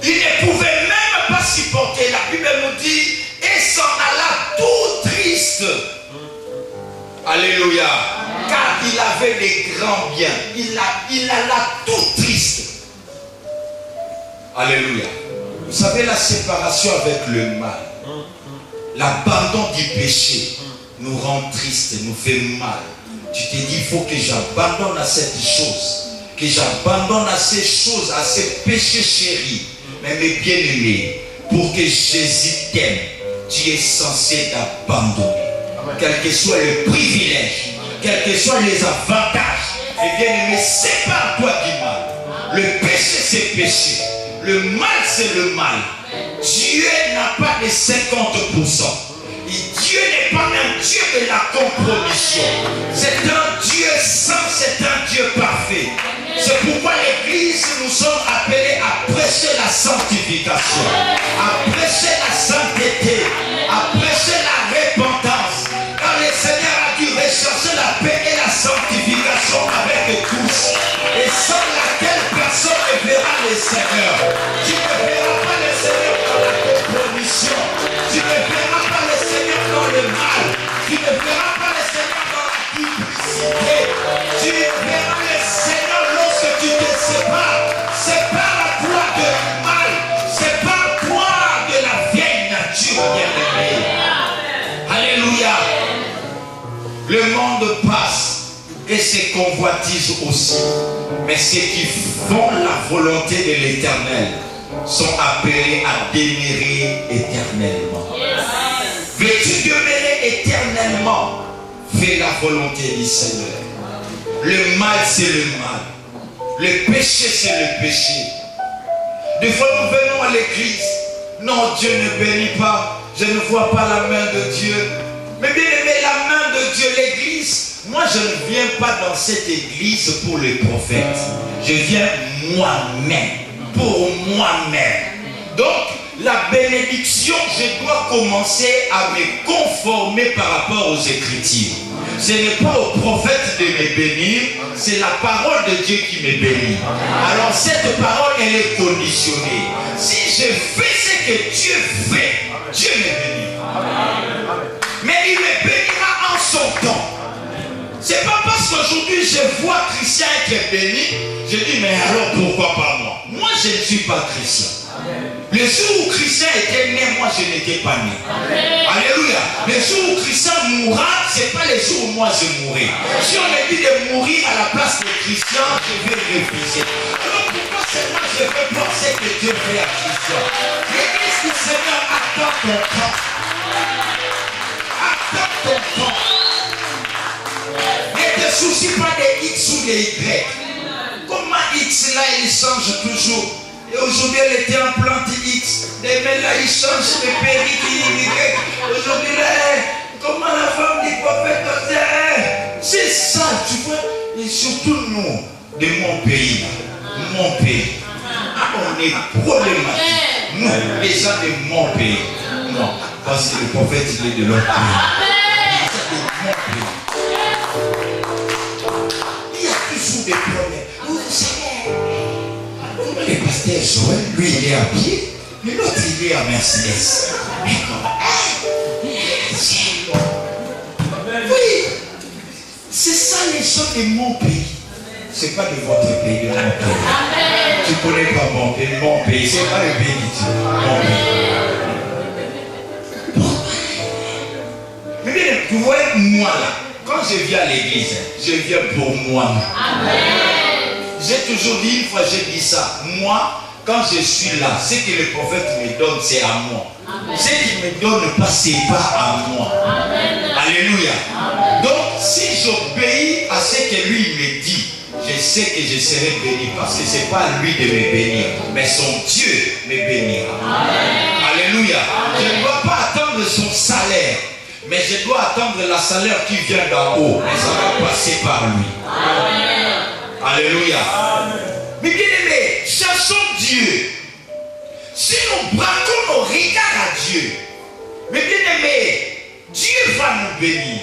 Il ne pouvait même pas supporter. La Bible nous dit, et s'en alla tout triste. Alléluia. Car il avait des grands biens. Il alla tout triste. Alléluia. Vous savez, la séparation avec le mal, l'abandon du péché nous rend tristes, nous fait mal. Tu te dis, il faut que j'abandonne à cette chose, que j'abandonne à ces choses, à ces péchés chéris. Mais mes bien-aimés, pour que Jésus t'aime, tu es censé t'abandonner. Quel que soit le privilège, quels que soient les avantages, et bien-aimé, sépare-toi du mal. Le péché, c'est péché. Le mal, c'est le mal. Dieu n'a pas de 50%. Et Dieu n'est pas un Dieu de la compromission. C'est un Dieu saint, c'est un Dieu parfait. C'est pourquoi l'Église, nous sommes appelés à prêcher la sanctification, à prêcher la sainteté, à prêcher la repentance. Car le Seigneur a dû rechercher la paix et la sanctification avec tous. Et sans laquelle personne ne verra le Seigneur. Tu ne verras pas le Seigneur dans la compromission. Tu ne verras pas le Seigneur dans le mal. Tu ne verras pas le Seigneur dans la duplicité. Tu verras le Seigneur lorsque tu te sépares. Sépare-toi de mal. Sépare-toi de la vieille nature bien-aimée. Alléluia. Le monde passe. Et ses convoitises aussi. Mais ceux qui font la volonté de l'Éternel sont appelés à demeurer éternellement. Veux-tu demeurer éternellement? Fais la volonté du Seigneur. Le mal, c'est le mal. Le péché, c'est le péché. Des fois, nous venons à l'église. Non, Dieu ne bénit pas. Je ne vois pas la main de Dieu. Mais bien aimé, la main de Dieu, l'église. Moi, je ne viens pas dans cette église pour les prophètes. Je viens moi-même, pour moi-même. Donc, la bénédiction, je dois commencer à me conformer par rapport aux Écritures. Ce n'est pas au prophète de me bénir, c'est la parole de Dieu qui me bénit. Alors, cette parole, elle est conditionnée. Si je fais ce que Dieu fait, Dieu me bénit. Mais il me bénira en son temps. C'est pas parce qu'aujourd'hui je vois Christian être béni, je dis mais alors pourquoi pas moi? Moi je ne suis pas chrétien. Le jour où Christian était né, moi je n'étais pas né. Alléluia. Le jour où Christian mourra, c'est pas le jour où moi je mourrai. Si on me dit de mourir à la place de Christian, je vais refuser. Alors pourquoi seulement je veux penser que Dieu fait à Christian? L'église du Seigneur attend ton temps. Attends ton temps. Ne te soucie pas des X ou des Y. Comment X là il change toujours? Et aujourd'hui elle était en plante X. Demain là il change de péri Y. Aujourd'hui là, comment la femme du prophète Osée? C'est ça, tu vois. Et surtout nous, de mon pays là. Mon pays. Ah, on est problématique. Nous, les gens de mon pays. Non, parce que le prophète il est de l'autre pays. Les gens de mon pays. Des problèmes. Vous savez, le pasteur Joël, lui il est habillé, mais l'autre il est à Mercedes. Mais comment? Oui, c'est ça les gens de mon pays. C'est pas de votre pays, de mon pays. Tu connais pas mon pays, c'est pas le pays de Dieu. Mon pays. Mais bien, tu vois, moi là. Quand je viens à l'église, je viens pour moi. J'ai toujours dit, une fois j'ai dit ça, moi, quand je suis là, ce que le prophète me donne, c'est à moi. Amen. Ce qu'il me donne pas, c'est pas à moi. Amen. Alléluia. Amen. Donc, si j'obéis à ce que lui me dit, je sais que je serai béni parce que ce n'est pas lui de me bénir, mais son Dieu me bénira. Amen. Alléluia. Amen. Je ne dois pas attendre son salaire, mais je dois attendre la salaire qui vient d'en haut. Mais ça va passer par lui. Amen. Alléluia. Amen. Mais bien aimé, cherchons Dieu. Si nous braquons nos regards à Dieu, mais bien aimé, Dieu va nous bénir.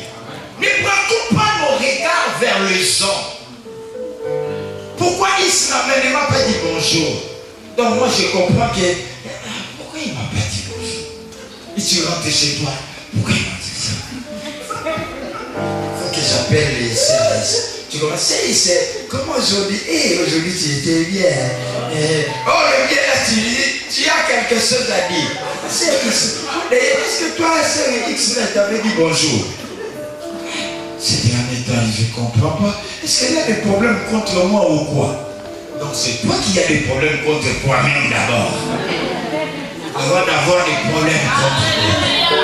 Ne braquons pas nos regards vers les gens. Pourquoi il ne m'a pas dit bonjour? Donc moi je comprends que pourquoi il ne m'a pas dit bonjour? Et tu rentres chez toi, pourquoi il m'a dit ça? Il faut que j'appelle les services. Tu commences, c'est comment aujourd'hui? Aujourd'hui tu étais bien. Oh le bien là, tu as quelque chose à dire. C'est X. Est-ce que toi, c'est X là, t'avais dit bonjour? Ces derniers temps, je ne comprends pas. Est-ce qu'il y a des problèmes contre moi ou quoi? Donc c'est toi qui as des problèmes contre toi-même d'abord. Avant d'avoir des problèmes contre toi.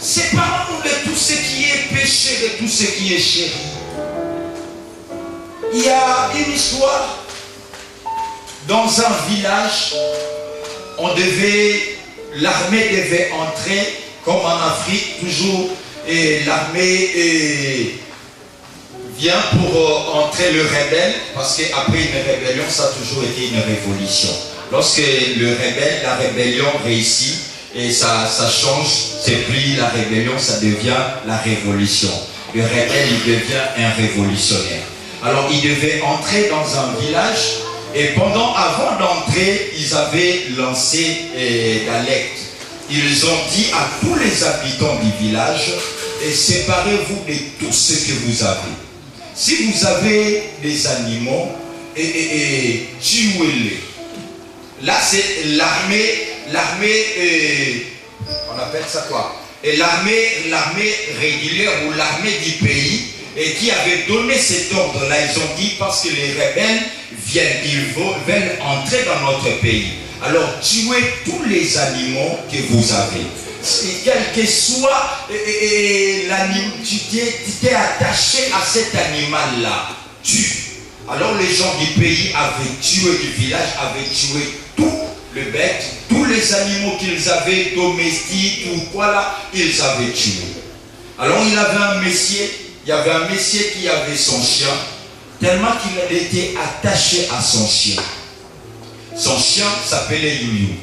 Séparons-nous de tout ce qui est péché, de tout ce qui est chéri. Il y a une histoire. Dans un village, l'armée devait entrer, comme en Afrique, toujours, et l'armée vient pour entrer le rebelle, parce qu'après une rébellion, ça a toujours été une révolution. Lorsque la rébellion réussit, et ça change, c'est plus la rébellion, ça devient la révolution. Le rebelle, il devient un révolutionnaire. Alors, il devait entrer dans un village. Et avant d'entrer, ils avaient lancé l'alerte. Ils ont dit à tous les habitants du village, séparez-vous de tout ce que vous avez. Si vous avez des animaux, tuez-les. Là, c'est l'armée, on appelle ça quoi? Et l'armée régulière ou l'armée du pays, et qui avait donné cet ordre-là. Ils ont dit parce que les rebelles veulent entrer dans notre pays. Alors tuez tous les animaux que vous avez. Quel que soit l'animal, tu t'es attaché à cet animal-là. Tue. Alors les gens du pays avaient tué, du village avaient tué tout le bête, tous les animaux qu'ils avaient domestiques ou quoi là, ils avaient tué. Alors il y avait un messier qui avait son chien, tellement qu'il était attaché à son chien. Son chien s'appelait Youyou.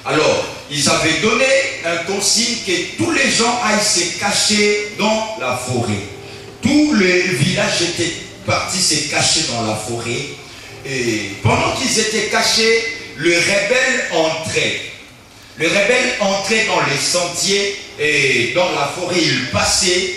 Alors, ils avaient donné un consigne que tous les gens aillent se cacher dans la forêt. Tout le village était parti se cacher dans la forêt. Et pendant qu'ils étaient cachés, le rebelle entrait. Le rebelle entrait dans les sentiers et dans la forêt, il passait.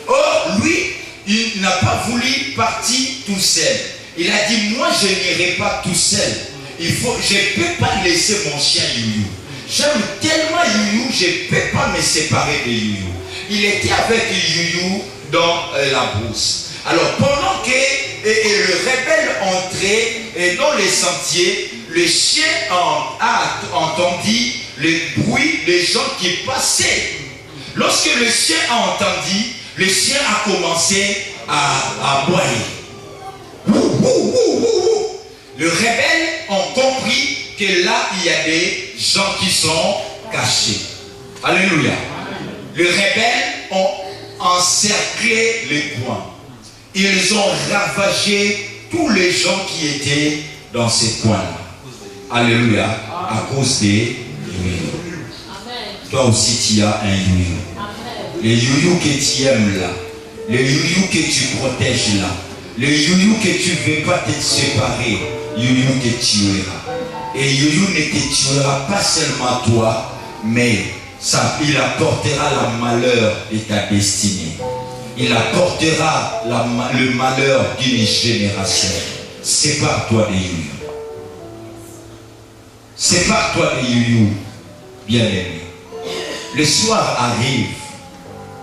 Or, lui, il n'a pas voulu partir tout seul. Il a dit, moi je n'irai pas tout seul. Je ne peux pas laisser mon chien Youyou. J'aime tellement Youyou, je ne peux pas me séparer de Youyou. Il était avec Youyou dans la brousse. Alors pendant que le rebelle entrait dans les sentiers, le chien a entendu le bruit des gens qui passaient. Lorsque le chien a entendu, le chien a commencé à aboyer. Le rebelle a compris que là, il y a des gens qui sont cachés. Alléluia. Les rebelles ont encerclé les coins. Ils ont ravagé tous les gens qui étaient dans ces coins-là. Alléluia. À cause des youyou. Toi aussi, tu as un youyou. Les youyou que tu aimes là, les youyou que tu protèges là, les youyou que tu ne veux pas te séparer, youyou te tuera. Et youyou ne te tuera pas seulement toi, mais il apportera le malheur de ta destinée. Il apportera le malheur d'une génération. Sépare-toi des youyou. Sépare-toi des youyou, bien-aimé. Le soir arrive.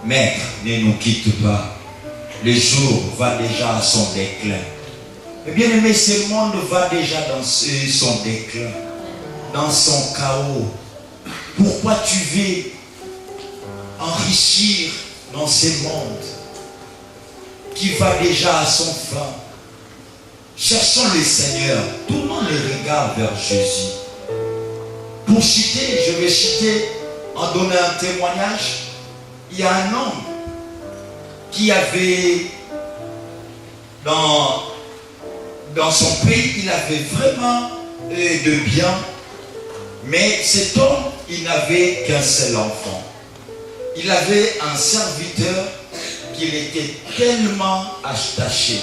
Maître, ne nous quitte pas. Le jour va déjà à son déclin. Mais bien aimé, ce monde va déjà dans son déclin, dans son chaos. Pourquoi tu veux enrichir dans ce monde qui va déjà à son fin? Cherchons le Seigneur. Tournons les regards vers Jésus. Pour citer, je vais citer, en donnant un témoignage. Il y a un homme qui avait dans son pays, il avait vraiment de bien, mais cet homme, il n'avait qu'un seul enfant. Il avait un serviteur qu'il était tellement attaché.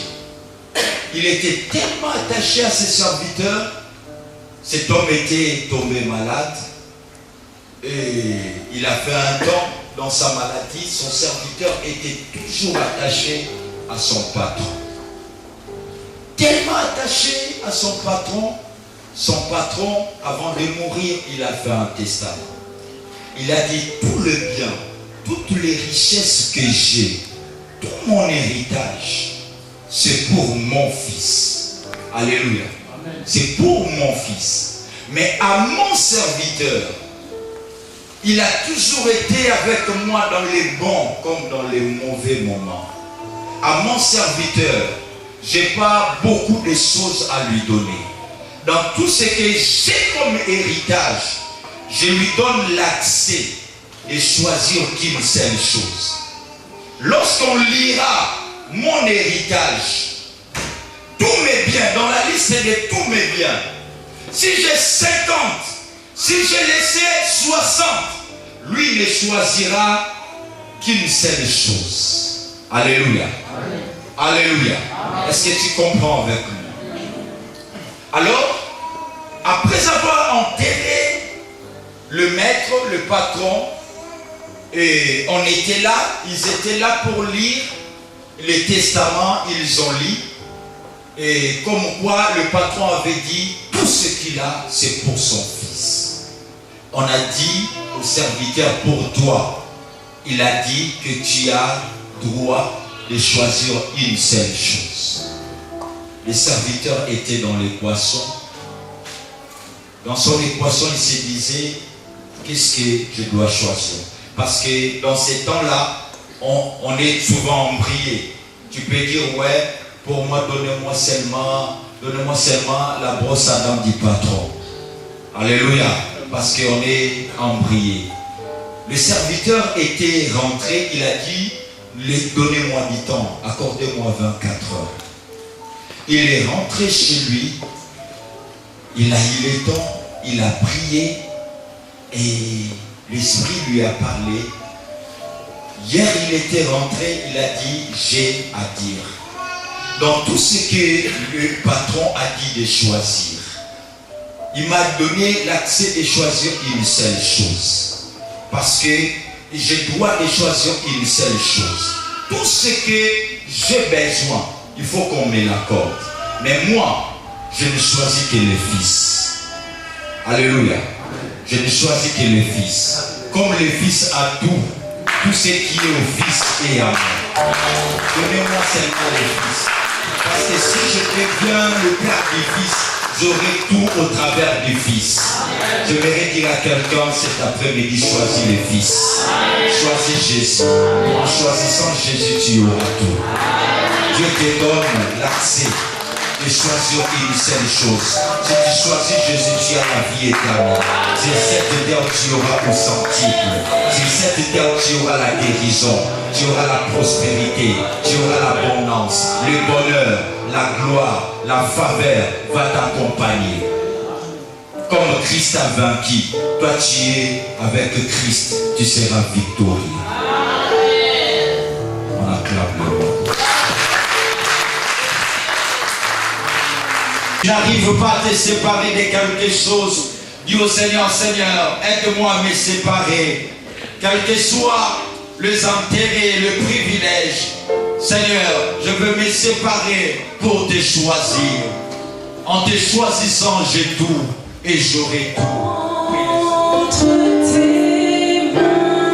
Il était tellement attaché à ses serviteurs. Cet homme était tombé malade et il a fait un temps dans sa maladie. Son serviteur était toujours attaché à son patron. Tellement attaché à son patron, avant de mourir, il a fait un testament. Il a dit: tout le bien, toutes les richesses que j'ai, tout mon héritage, c'est pour mon fils. Alléluia. C'est pour mon fils. Mais à mon serviteur, il a toujours été avec moi dans les bons comme dans les mauvais moments. À mon serviteur, je n'ai pas beaucoup de choses à lui donner. Dans tout ce que j'ai comme héritage, je lui donne l'accès de choisir qu'une seule chose. Lorsqu'on lira mon héritage, tous mes biens, dans la liste de tous mes biens, si j'ai 50, si j'ai laissé 60, lui ne choisira qu'une seule chose. Alléluia. Amen. Alléluia. Est-ce que tu comprends avec moi? Alors, après avoir enterré le maître, le patron, et on était là, ils étaient là pour lire les testaments, ils ont lu. Et comme quoi le patron avait dit, tout ce qu'il a, c'est pour son fils. On a dit au serviteur, pour toi, il a dit que tu as droit de choisir une seule chose. Le serviteur était dans l'équation. Dans son équation, il se disait, qu'est-ce que je dois choisir? Parce que dans ces temps-là, on est souvent embrouillé. Tu peux dire, ouais, pour moi, donnez-moi seulement la brosse à dents du patron. Alléluia. Parce qu'on est embrouillé. Le serviteur était rentré, il a dit, donnez-moi du temps, accordez-moi 24 heures. Il est rentré chez lui, il a eu le temps, il a prié et l'Esprit lui a parlé. Hier, il était rentré, il a dit, j'ai à dire. Dans tout ce que le patron a dit de choisir, il m'a donné l'accès de choisir une seule chose. Parce que je dois de choisir une seule chose. Tout ce que j'ai besoin, il faut qu'on me l'accorde. Mais moi, je ne choisis que le Fils. Alléluia. Je ne choisis que le Fils. Comme le Fils a tout ce qui est au Fils est à moi. Donnez-moi seulement le Fils. Parce que si je deviens le Père du Fils, j'aurai tout au travers du Fils. Je vais dire à quelqu'un cet après-midi, choisis le Fils. Choisis Jésus. En choisissant Jésus, tu auras tout. Dieu te donne l'accès de choisir une seule chose. Si tu choisis Jésus, tu as la vie éternelle. C'est cette terre où tu auras au centuple. C'est cette terre où tu auras la guérison. Tu auras la prospérité. Tu auras l'abondance, le bonheur, la gloire, la faveur va t'accompagner. Comme Christ a vaincu, toi tu es avec Christ, tu seras victorieux. On acclame le roi. Tu n'arrives pas à te séparer de quelque chose. Dis au Seigneur, Seigneur, aide-moi à me séparer. Quel que soit les intérêts, le privilège, Seigneur, je veux me séparer pour te choisir. En te choisissant, j'ai tout et j'aurai tout. Entre tes mains.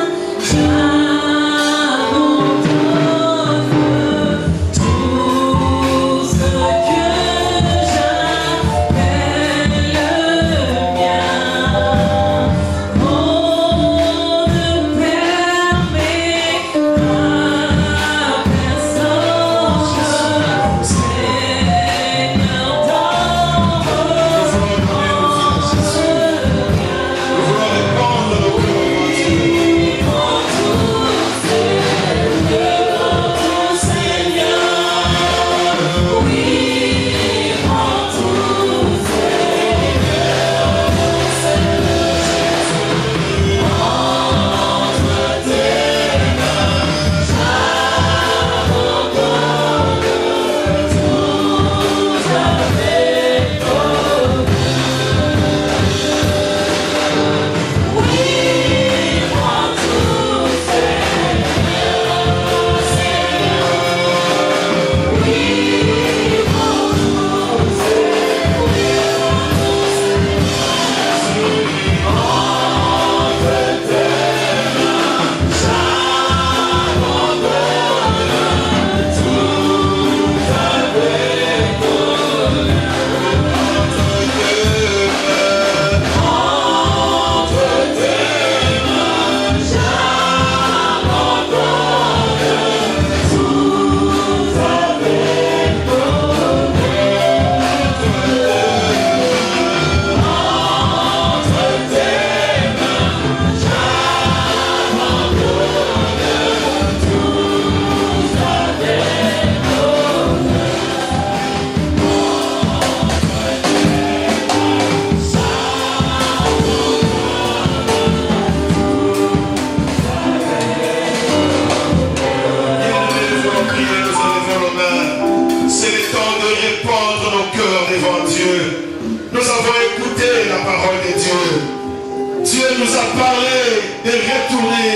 parlé de retourner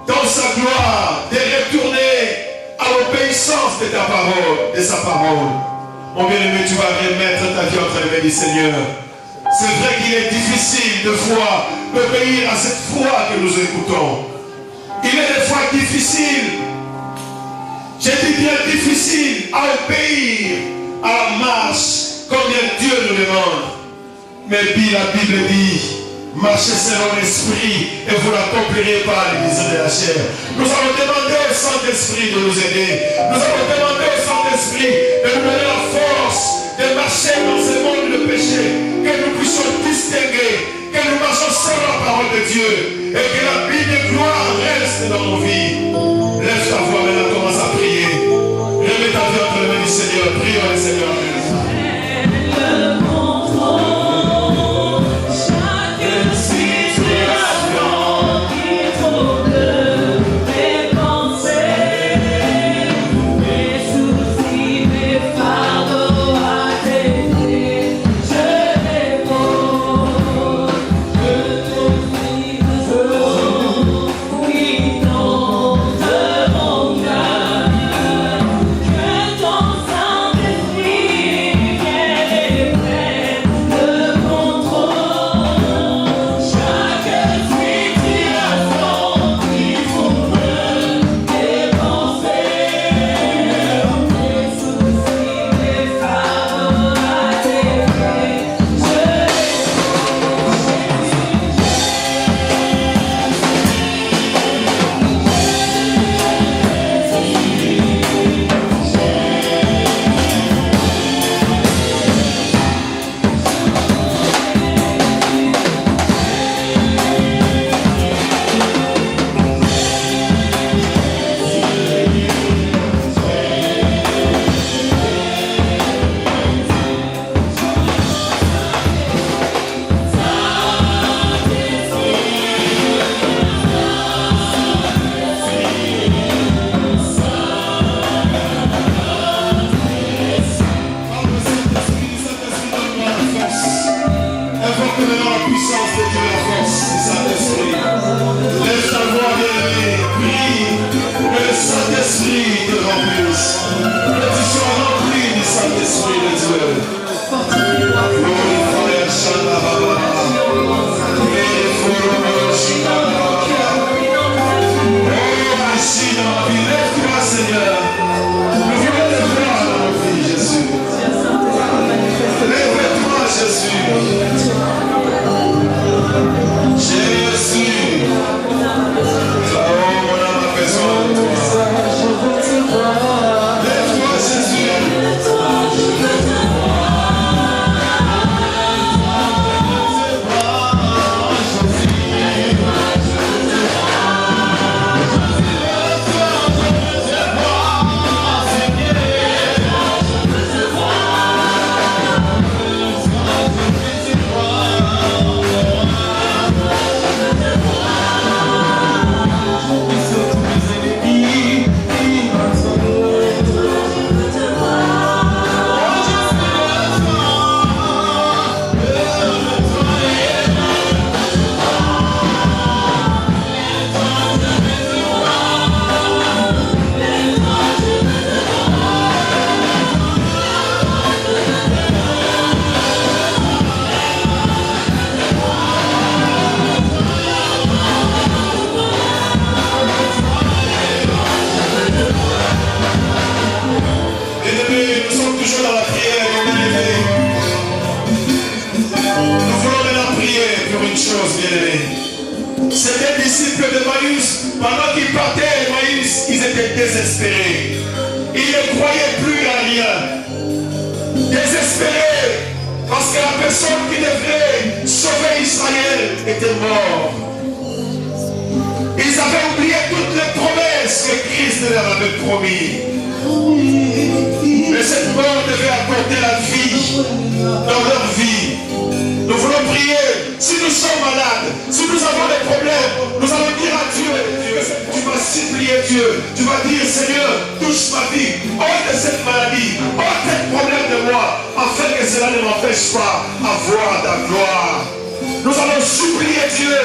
dans sa gloire, de retourner à l'obéissance de ta parole, de sa parole. Mon bien-aimé, tu vas remettre ta vie entre les mains du Seigneur. C'est vrai qu'il est difficile de fois d'obéir à cette foi que nous écoutons. Il est des fois difficile, j'ai dit bien difficile, à obéir à la marche comme Dieu nous demande. Mais puis la Bible dit, marchez selon l'esprit et vous n'accomplirez pas les désirs de la chair. Nous avons demandé au Saint-Esprit de nous aider. Nous avons demandé au Saint-Esprit de nous donner la force de marcher dans ce monde de péché, que nous puissions distinguer, que nous marchions selon la parole de Dieu et que la vie de gloire reste dans nos vies. Lève ta voix maintenant, commence à prier. Remets ta vie entre les mains du Seigneur. Prions le Seigneur. Ces disciples de Maïs, pendant qu'ils partaient à Maïs, ils étaient désespérés. Ils ne croyaient plus à rien. Désespérés, parce que la personne qui devrait sauver Israël était morte. Ils avaient oublié toutes les promesses que Christ leur avait promis. Mais cette mort devait apporter la vie dans leur vie. Nous voulons prier. Si nous sommes malades, si nous avons des problèmes, nous allons dire à Dieu, tu vas supplier Dieu, tu vas dire Seigneur, touche ma vie, ôte cette maladie, ôte tel problème de moi, afin que cela ne m'empêche pas à voir ta gloire. Nous allons supplier supplier Dieu.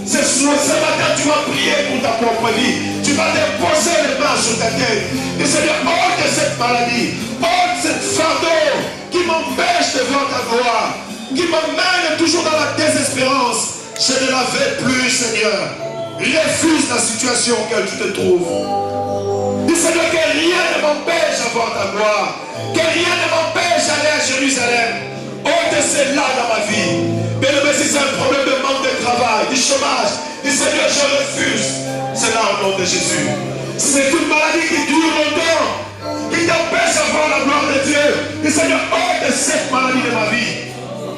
Ce matin, tu vas prier pour ta propre vie. Tu vas déposer les mains sur ta tête. Et Seigneur, ôte cette maladie, ôte cette fardeau qui m'empêche de voir ta gloire, qui m'emmène toujours dans la désespérance. Je ne la veux plus, Seigneur. Refuse la situation en laquelle tu te trouves. Dis, Seigneur, que rien ne m'empêche de voir ta gloire, que rien ne m'empêche d'aller à Jérusalem. Ôte cela dans ma vie. Mais si c'est un problème de manque de travail, du chômage, dis, Seigneur, je refuse. C'est là au nom de Jésus. Si c'est une maladie qui dure longtemps, qui t'empêche de voir la gloire de Dieu, dis, Seigneur, ôte cette maladie de ma vie.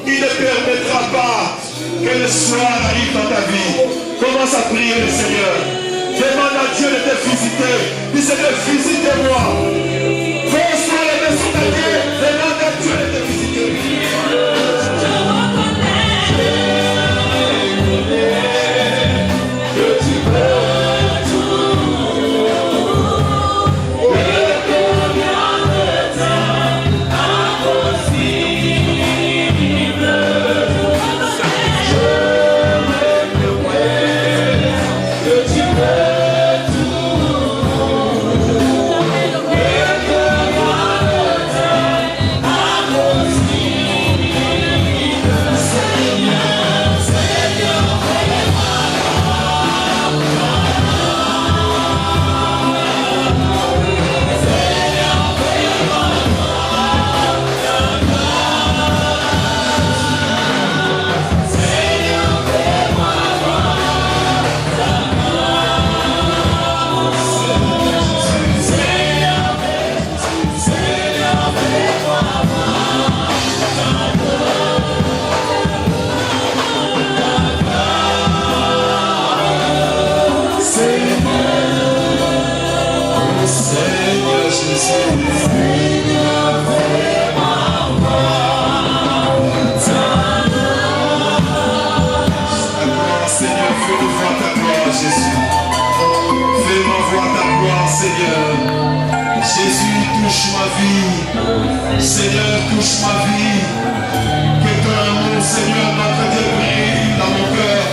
Il ne permettra pas que le soir arrive dans ta vie. Commence à prier le Seigneur. Demande à Dieu de te visiter. Dis, Seigneur, visitez-moi. Pose-toi les mains sur ta tête. Demande à Dieu de te visiter. Seigneur, touche ma vie. Que ton amour, Seigneur, m'attende brille dans mon cœur.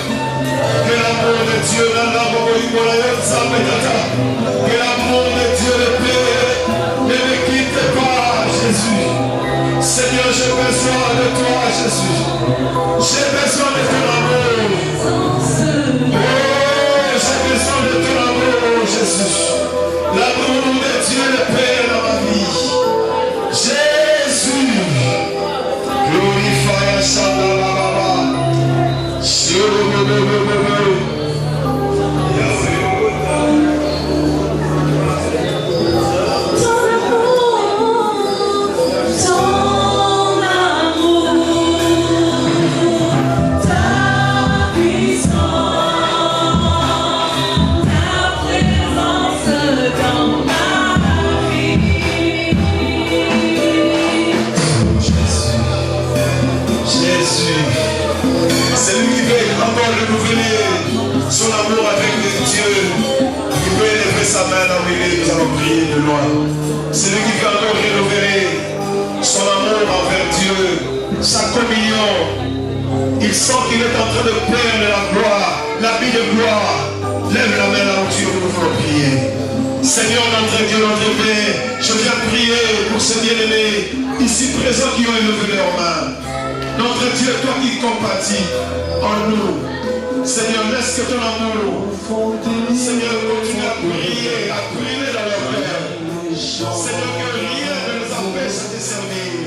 Que l'amour de Dieu, que l'amour de Dieu, le Père, ne me quitte pas, Jésus. Seigneur, j'ai besoin de toi, Jésus. J'ai besoin de ton amour. Oh, j'ai besoin de ton amour, Jésus. L'amour de Dieu, le Père, dans ma vie. Jésus, glorify Shabbat. Son amour avec Dieu, il peut élever sa main dans le nous allons prier de loin. Celui qui veut encore rénover son amour envers Dieu, sa communion, il sent qu'il est en train de perdre la gloire, la vie de gloire. Lève la main là où Dieu nous faut prier. Seigneur, notre Dieu, notre Père, je viens prier pour ces bien-aimés ici présents qui ont élevé leurs mains. Notre Dieu, toi qui compatis en nous, Seigneur, laisse que ton amour, Seigneur, continue à briller dans leur cœur. Seigneur, que rien ne nous empêche de te servir.